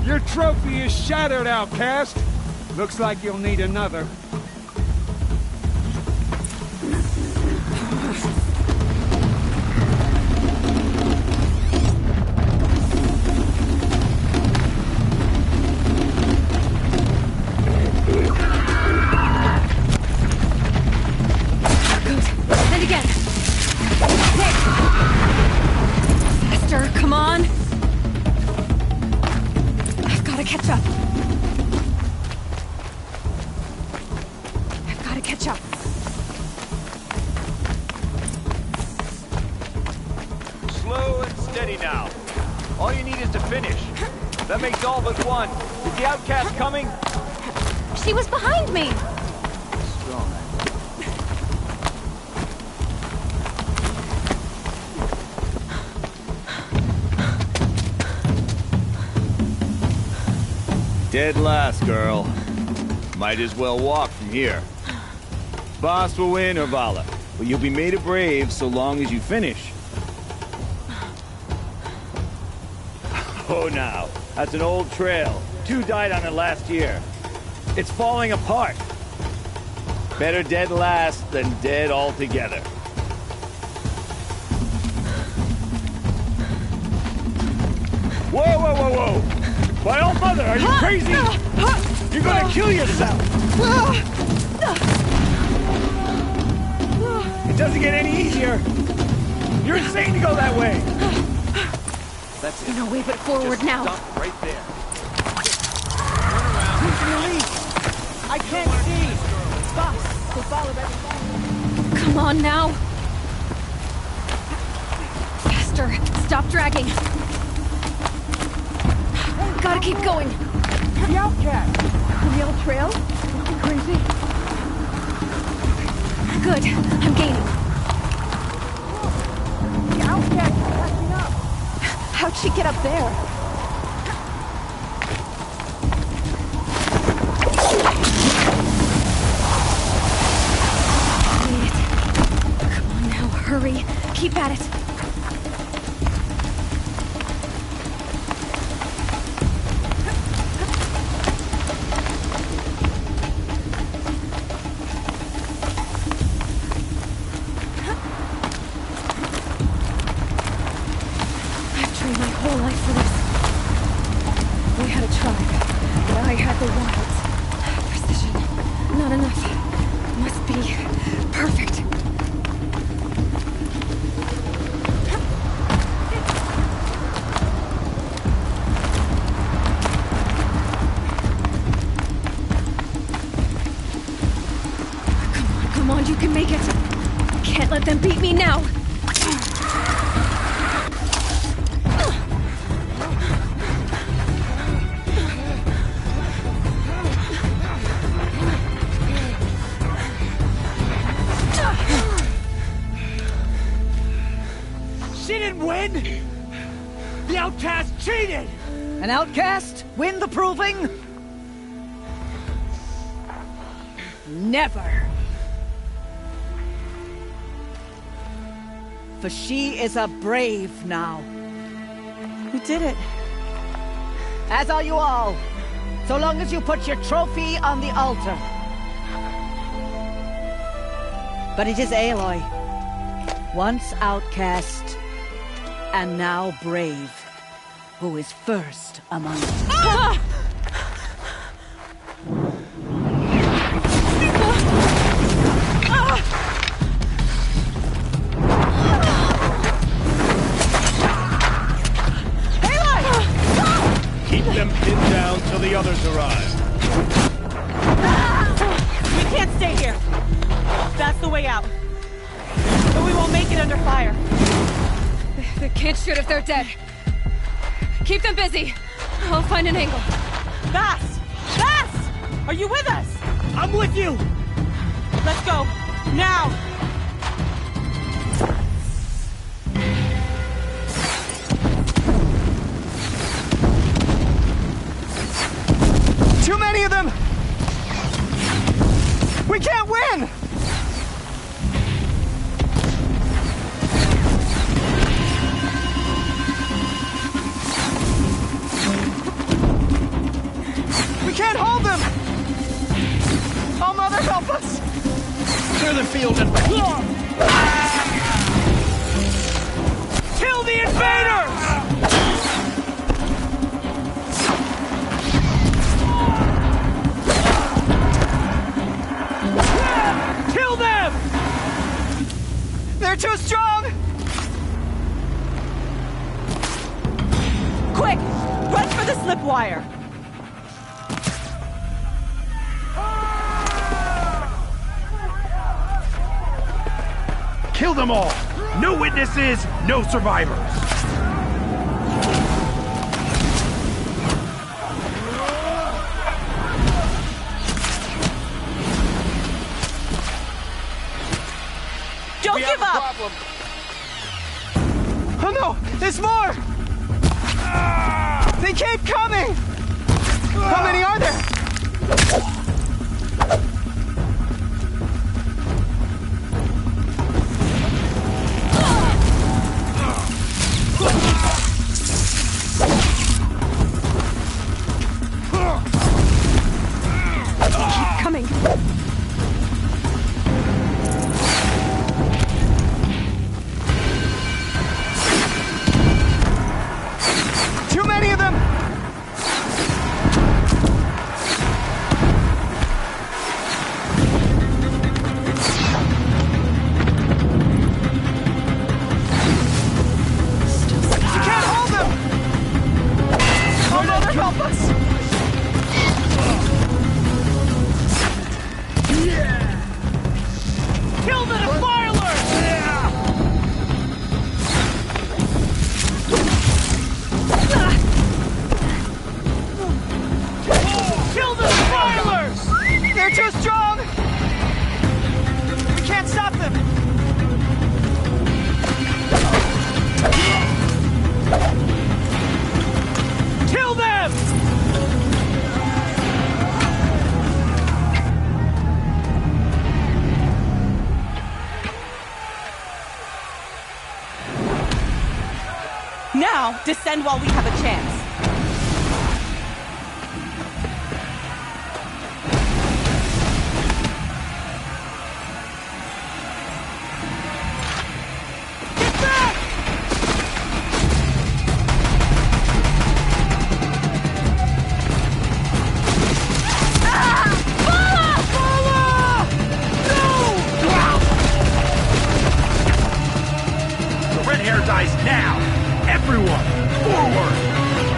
Speaker 19: Your trophy is shattered, outcast. Looks like you'll need another.
Speaker 1: And again. Faster, come on. I've got to catch up. I've got to catch up.
Speaker 15: Slow and steady now. All you need is to finish. That makes all but one. Is the outcast coming?
Speaker 6: She was behind me.
Speaker 15: Strong. Dead last, girl. Might as well walk from here. Boss will win, or Vala, but you'll be made a brave so long as you finish. Oh, now, that's an old trail. 2 died on it last year. It's falling apart. Better dead last than dead altogether. Whoa, whoa, whoa, whoa! My old mother, are you crazy? You're gonna kill yourself! It doesn't get any easier! You're insane to go that way! That's it.
Speaker 1: No way but forward
Speaker 15: Just
Speaker 1: now.
Speaker 15: stop right there.
Speaker 17: Who's in the lead? I can't see! Boss, they followed everybody.
Speaker 1: Come on now. Faster. Stop dragging. Gotta keep going.
Speaker 17: The outcast! The old trail? Is he crazy?
Speaker 1: Good. I'm gaining.
Speaker 17: The outcast is catching up!
Speaker 1: How'd she get up there? Made it. Come on now, hurry. Keep at it. Then beat me now!
Speaker 17: She didn't win! The outcast cheated! An outcast win the proving? Never! For she is a brave now.
Speaker 18: You did it.
Speaker 17: As are you all. So long as you put your trophy on the altar. But it is Aloy, once outcast, and now brave, who is first among us.
Speaker 1: Ah!
Speaker 15: Keep them pinned down till the others arrive.
Speaker 21: We can't stay here. That's the way out. But we won't make it under fire.
Speaker 1: They can't shoot if they're dead. Keep them busy. I'll find an angle.
Speaker 21: Bass! Bass! Are you with us?
Speaker 17: I'm with you!
Speaker 21: Let's go. Now!
Speaker 17: Too many of them! We can't win! We can't hold them! Oh, Mother, help us!
Speaker 20: Clear the field and...
Speaker 17: Kill the invaders! Kill them! They're too strong!
Speaker 21: Quick! Run for the slip wire!
Speaker 20: Kill them all! No witnesses, no survivors!
Speaker 21: Don't give up!
Speaker 17: Oh no! There's more! They keep coming! How many are there?
Speaker 1: Keep coming.
Speaker 17: Too many of them! You can't hold them! Oh, Mother, help us! Kill the defilers! Kill the defilers! They're too strong! We can't stop them! Kill them!
Speaker 21: Now, descend while we have a chance.
Speaker 20: The red hair dies now! Everyone, forward!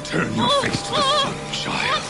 Speaker 20: Turn your face to the sun, child.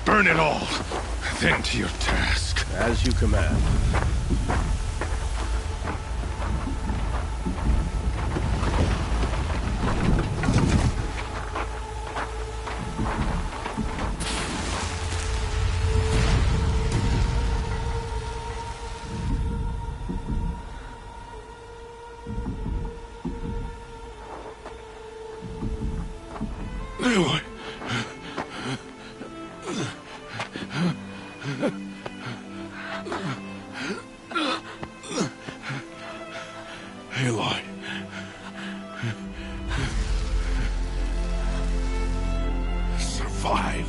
Speaker 20: Burn it all, then to your task.
Speaker 3: As you command.
Speaker 2: Aloy. Aloy. Survive.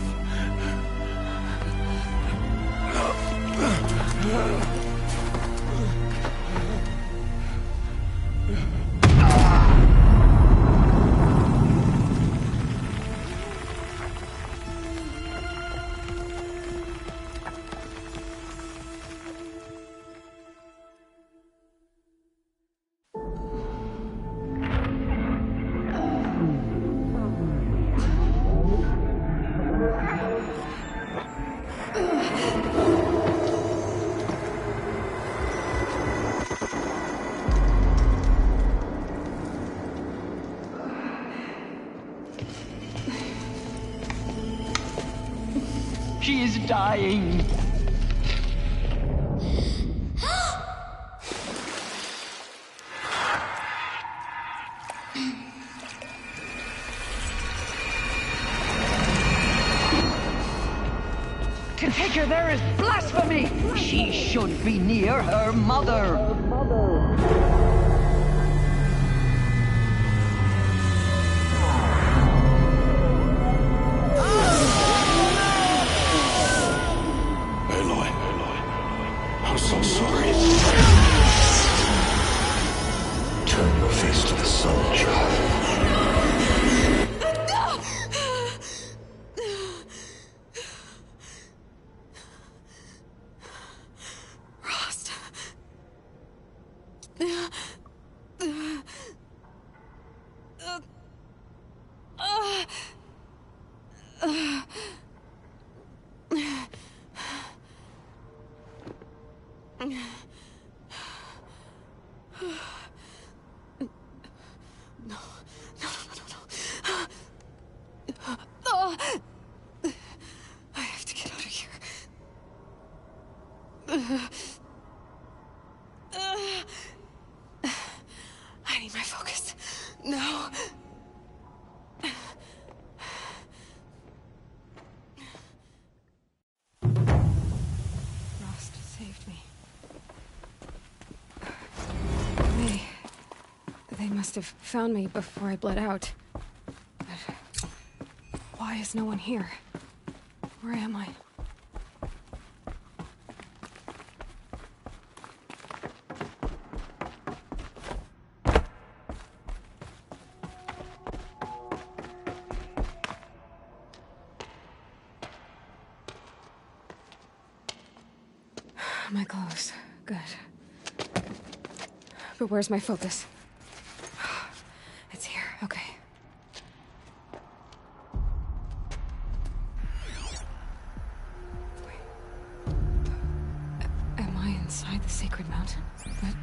Speaker 5: She is dying. To take her there is blasphemy. She should be near her mother.
Speaker 2: I'm so sorry. Turn your face to the sun, child.
Speaker 1: Rost. I have to get out of here. I need my focus. No. Rost saved me. They must have found me before I bled out. But why is no one here? Where am I? My clothes. Good. But where's my focus? It's here. Okay. Wait. Am I inside? inside the sacred mountain, but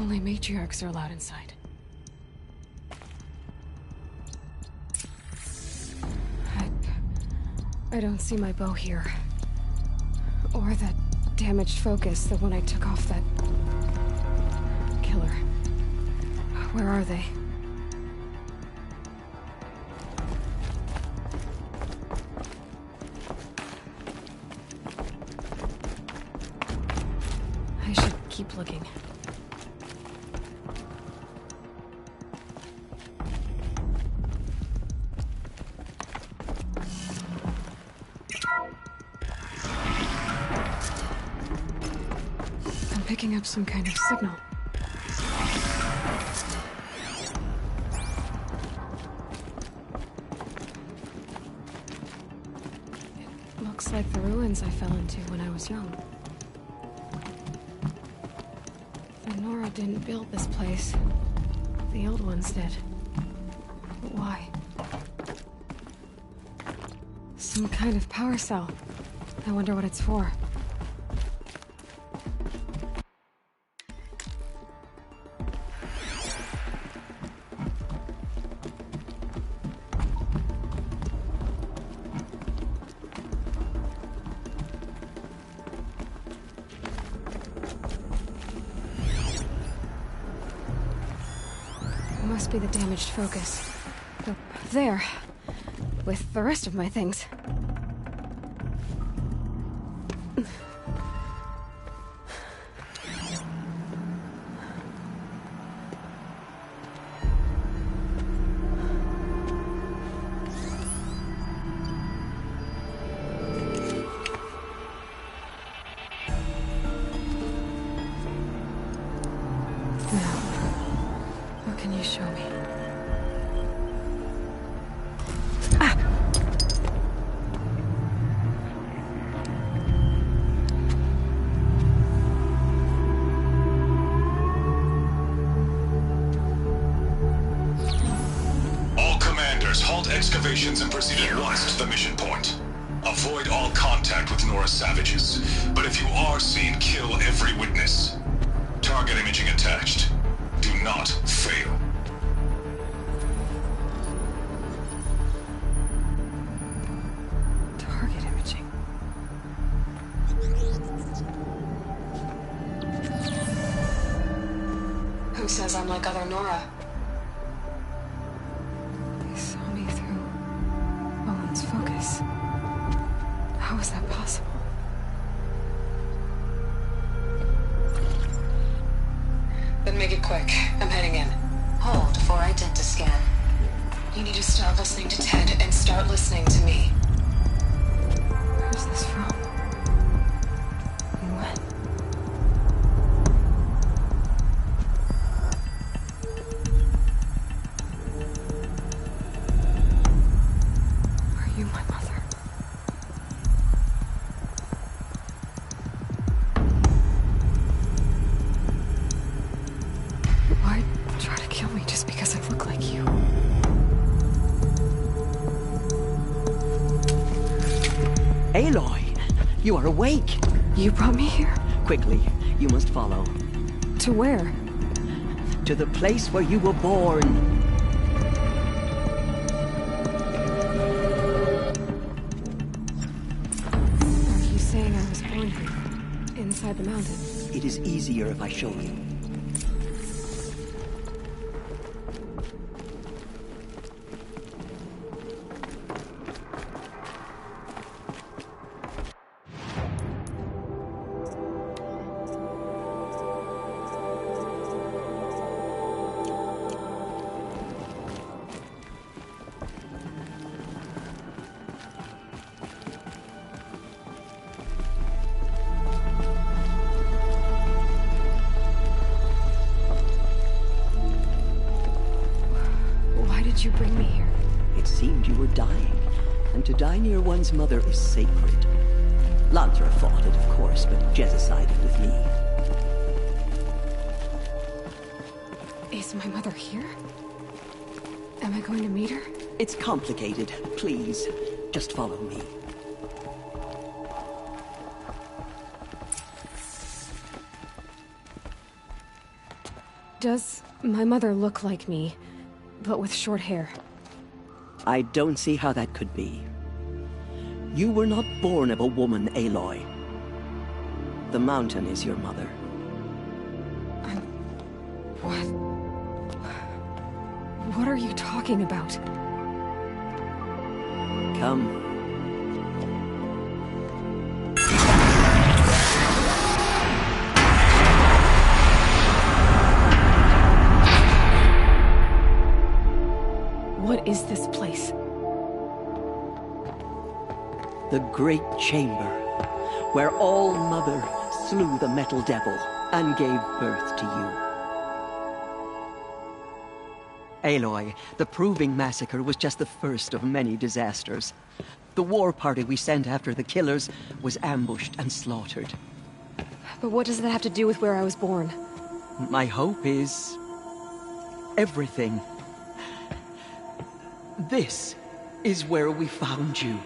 Speaker 1: only matriarchs are allowed inside. I don't see my bow here. Or that damaged focus, the one I took off that killer. Where are they? I should keep looking. I'm picking up some kind of signal. It looks like the ruins I fell into when I was young. Nora didn't build this place. The old ones did. But why? Some kind of power cell. I wonder what it's for. Must be the damaged focus. Oh, there. With the rest of my things.
Speaker 3: Excavations and proceed at once to the mission point. Avoid all contact with Nora's savages, but if you are seen, kill every witness. Target imaging attached. Do not fail.
Speaker 1: Target imaging. Who says I'm like other Nora? Focus. How is that possible? Then make it quick. I'm heading in.
Speaker 22: Hold for identiscan.
Speaker 1: You need to stop listening to Ted and start listening to me. Where's this from? And when?
Speaker 5: Aloy, you are awake.
Speaker 1: You brought me here?
Speaker 5: Quickly, you must follow.
Speaker 1: To where?
Speaker 5: To the place where you were born.
Speaker 1: Are you saying I was born here? Inside the mountain?
Speaker 5: It is easier if I show you.
Speaker 1: You bring me here?
Speaker 5: It seemed you were dying, and to die near one's mother is sacred. Lantra fought it, of course, but Jezza sided with me.
Speaker 1: Is my mother here? Am I going to meet her?
Speaker 5: It's complicated. Please, just follow me.
Speaker 1: Does my mother look like me, but with short hair?
Speaker 5: I don't see how that could be. You were not born of a woman, Aloy. The mountain is your mother.
Speaker 1: What? What are you talking about?
Speaker 5: Come.
Speaker 1: What is this place?
Speaker 5: The Great Chamber, where All-Mother slew the Metal Devil and gave birth to you. Aloy, the Proving Massacre was just the first of many disasters. The war party we sent after the killers was ambushed and slaughtered.
Speaker 1: But what does that have to do with where I was born?
Speaker 5: My hope is... everything. This is where we found you.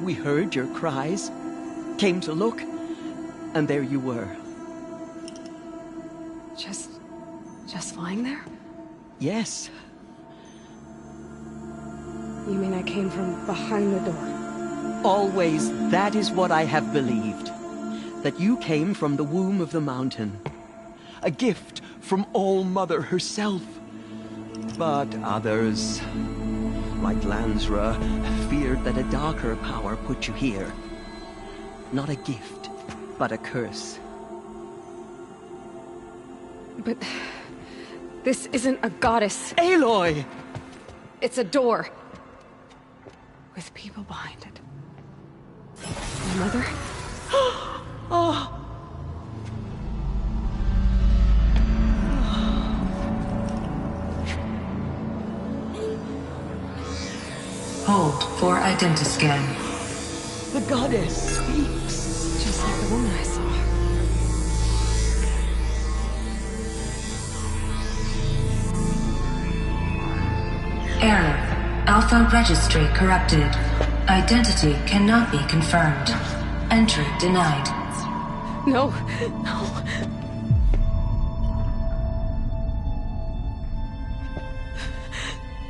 Speaker 5: We heard your cries, came to look, and there you were.
Speaker 1: Just lying there?
Speaker 5: Yes.
Speaker 1: You mean I came from behind the door?
Speaker 5: Always, that is what I have believed. That you came from the womb of the mountain. A gift from All-Mother herself. But others, like Lansra, feared that a darker power put you here. Not a gift, but a curse.
Speaker 1: But... this isn't a goddess.
Speaker 5: Aloy!
Speaker 1: It's a door. With people behind it. My mother?
Speaker 5: Oh!
Speaker 22: Hold for identiscan.
Speaker 5: The goddess speaks.
Speaker 1: Just like the woman I saw.
Speaker 22: Error. Alpha registry corrupted. Identity cannot be confirmed. Entry denied.
Speaker 1: No, no.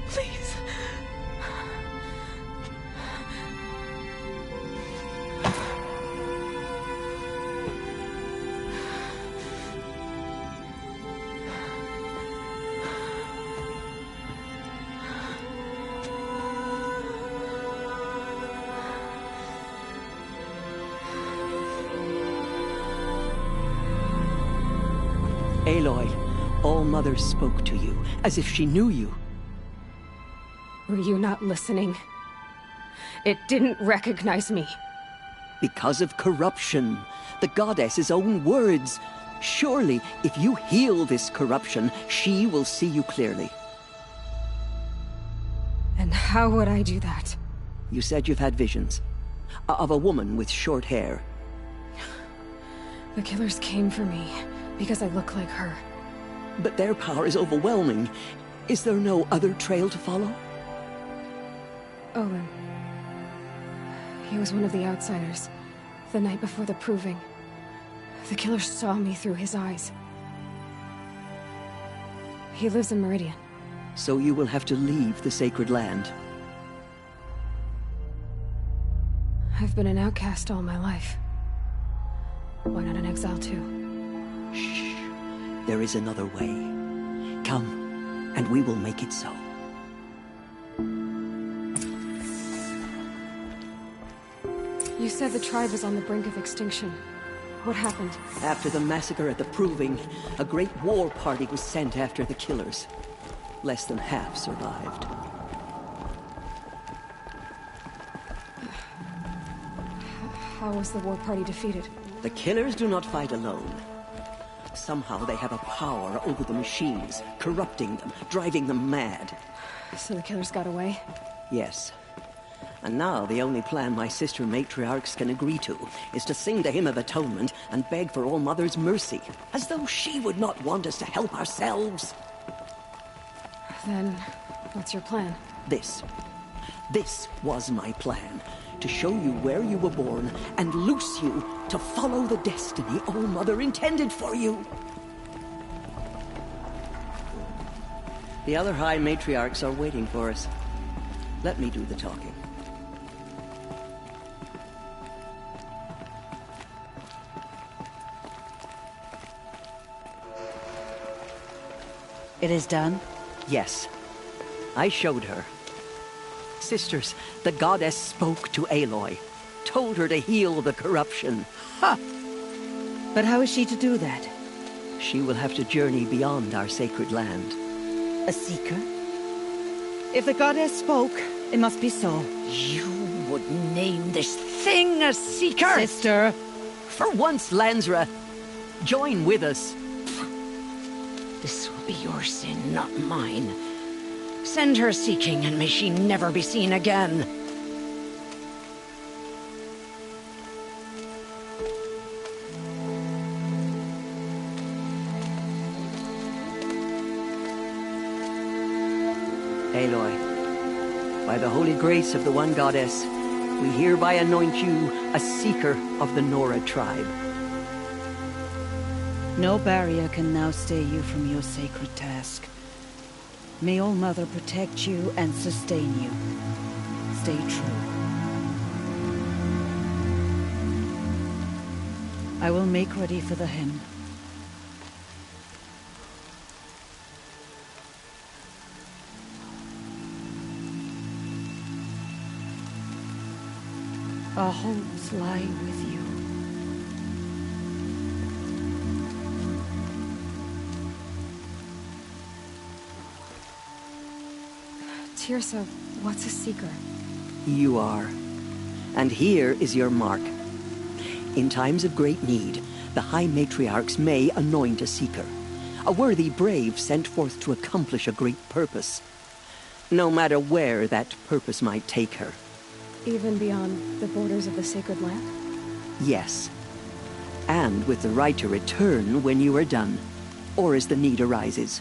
Speaker 1: Please.
Speaker 5: Aloy, All-Mother spoke to you, as if she knew you.
Speaker 1: Were you not listening? It didn't recognize me.
Speaker 5: Because of corruption. The goddess's own words. Surely, if you heal this corruption, she will see you clearly.
Speaker 1: And how would I do that?
Speaker 5: You said you've had visions. Of a woman with short hair.
Speaker 1: The killers came for me, because I look like her.
Speaker 5: But their power is overwhelming. Is there no other trail to follow?
Speaker 1: Owen. He was one of the outsiders. The night before the Proving. The killer saw me through his eyes. He lives in Meridian.
Speaker 5: So you will have to leave the sacred land.
Speaker 1: I've been an outcast all my life. Why not an exile too?
Speaker 5: Shh. There is another way. Come, and we will make it so.
Speaker 1: You said the tribe was on the brink of extinction. What happened?
Speaker 5: After the massacre at the Proving, a great war party was sent after the killers. Less than half survived.
Speaker 1: How was the war party defeated?
Speaker 5: The killers do not fight alone. Somehow they have a power over the machines, corrupting them, driving them mad.
Speaker 1: So the killers got away?
Speaker 5: Yes. And now the only plan my sister matriarchs can agree to is to sing the Hymn of Atonement and beg for All-Mother's mercy, as though she would not want us to help ourselves.
Speaker 1: Then, what's your plan?
Speaker 5: This was my plan. To show you where you were born and loose you to follow the destiny All-Mother intended for you. The other High Matriarchs are waiting for us. Let me do the talking.
Speaker 4: It is done?
Speaker 5: Yes. I showed her. Sisters, the goddess spoke to Aloy. Told her to heal the corruption.
Speaker 4: Ha! But how is she to do that?
Speaker 5: She will have to journey beyond our sacred land.
Speaker 4: A seeker? If the goddess spoke, it must be so.
Speaker 5: You would name this thing a seeker?
Speaker 4: Sister!
Speaker 5: For once, Lansra, join with us.
Speaker 7: This will be your sin, not mine. Send her seeking, and may she never be seen again.
Speaker 5: Aloy, by the holy grace of the One Goddess, we hereby anoint you a seeker of the Nora tribe.
Speaker 4: No barrier can now stay you from your sacred task. May All Mother protect you and sustain you. Stay true. I will make ready for the hymn. Our hopes lie with you.
Speaker 1: Tirsa, what's a seeker?
Speaker 5: You are. And here is your mark. In times of great need, the High Matriarchs may anoint a seeker. A worthy brave sent forth to accomplish a great purpose. No matter where that purpose might take her.
Speaker 1: Even beyond the borders of the sacred land?
Speaker 5: Yes. And with the right to return when you are done, or as the need arises.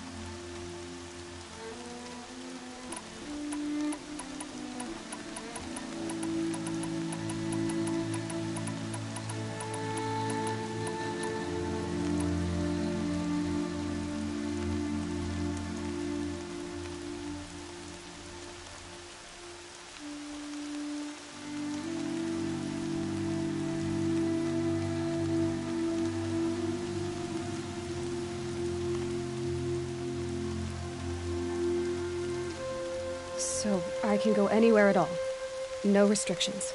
Speaker 1: So I can go anywhere at all. No restrictions.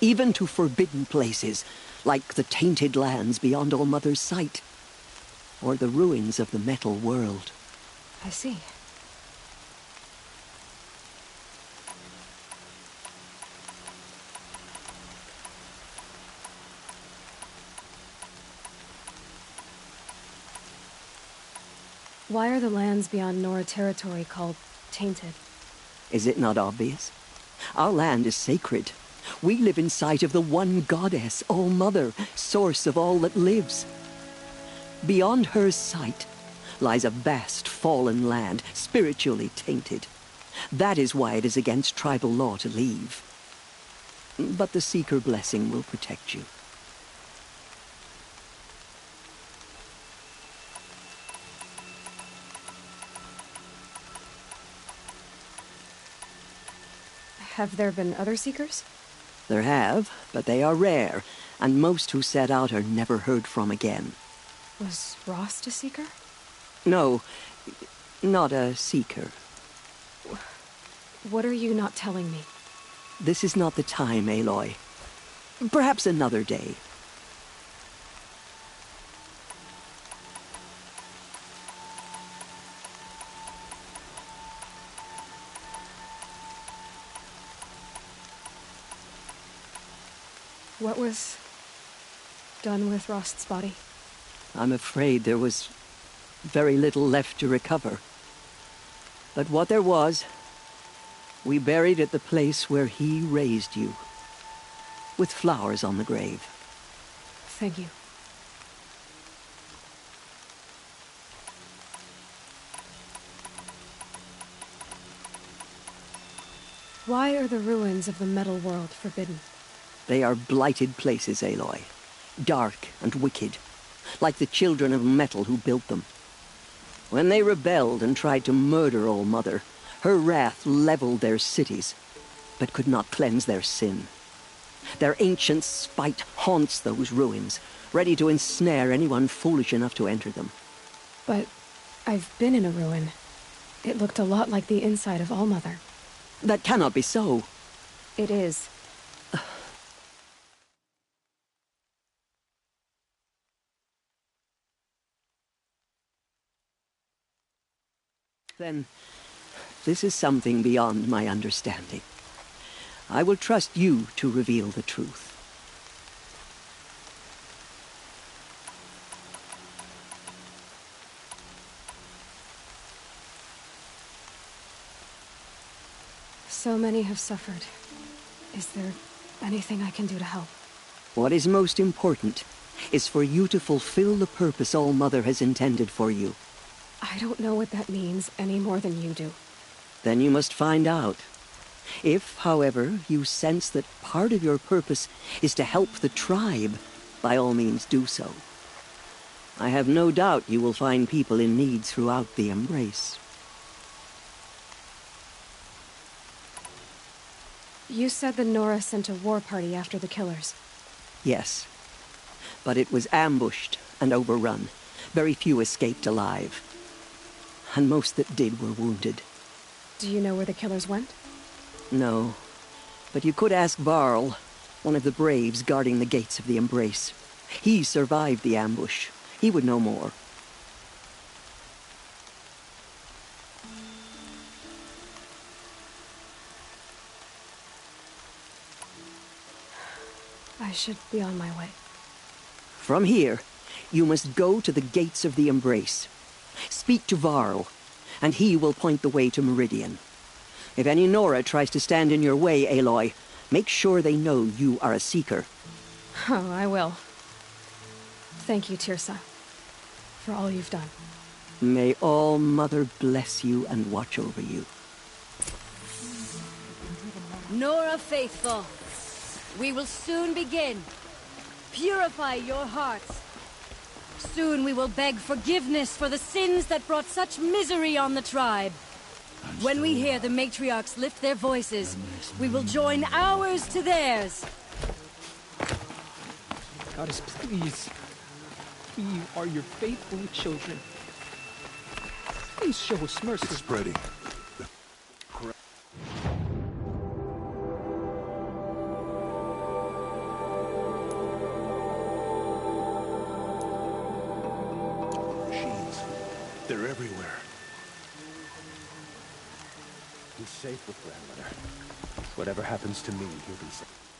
Speaker 5: Even to forbidden places, like the tainted lands beyond All Mother's sight. Or the ruins of the metal world.
Speaker 1: I see. Why are the lands beyond Nora territory called tainted?
Speaker 5: Is it not obvious? Our land is sacred. We live in sight of the One Goddess, All Mother, source of all that lives. Beyond her sight lies a vast fallen land, spiritually tainted. That is why it is against tribal law to leave. But the Seeker blessing will protect you.
Speaker 1: Have there been other Seekers?
Speaker 5: There have, but they are rare, and most who set out are never heard from again.
Speaker 1: Was Rost a Seeker?
Speaker 5: No, not a Seeker.
Speaker 1: What are you not telling me?
Speaker 5: This is not the time, Aloy. Perhaps another day.
Speaker 1: What was done with Rost's body?
Speaker 5: I'm afraid there was very little left to recover. But what there was, we buried at the place where he raised you, with flowers on the grave.
Speaker 1: Thank you. Why are the ruins of the metal world forbidden?
Speaker 5: They are blighted places, Aloy. Dark and wicked, like the children of metal who built them. When they rebelled and tried to murder All Mother, her wrath leveled their cities, but could not cleanse their sin. Their ancient spite haunts those ruins, ready to ensnare anyone foolish enough to enter them.
Speaker 1: But I've been in a ruin. It looked a lot like the inside of All Mother.
Speaker 5: That cannot be so.
Speaker 1: It is.
Speaker 5: Then, this is something beyond my understanding. I will trust you to reveal the truth.
Speaker 1: So many have suffered. Is there anything I can do to help?
Speaker 5: What is most important is for you to fulfill the purpose All Mother has intended for you.
Speaker 1: I don't know what that means any more than you do.
Speaker 5: Then you must find out. If, however, you sense that part of your purpose is to help the tribe, by all means do so. I have no doubt you will find people in need throughout the Embrace.
Speaker 1: You said the Nora sent a war party after the killers.
Speaker 5: Yes. But it was ambushed and overrun. Very few escaped alive. And most that did were wounded.
Speaker 1: Do you know where the killers went?
Speaker 5: No. But you could ask Varl, one of the braves guarding the gates of the Embrace. He survived the ambush. He would know more.
Speaker 1: I should be on my way.
Speaker 5: From here, you must go to the gates of the Embrace. Speak to Varl, and he will point the way to Meridian. If any Nora tries to stand in your way, Aloy, make sure they know you are a Seeker.
Speaker 1: Oh, I will. Thank you, Tirsa, for all you've done.
Speaker 5: May All Mother bless you and watch over you.
Speaker 6: Nora Faithful, we will soon begin. Purify your hearts. Soon we will beg forgiveness for the sins that brought such misery on the tribe. When we hear the matriarchs lift their voices, we will join ours to theirs.
Speaker 17: Goddess, please. We are your faithful children. Please show us mercy.
Speaker 2: It's spreading.
Speaker 20: They're everywhere.
Speaker 12: He's safe with grandmother. Whatever happens to me, he'll be safe.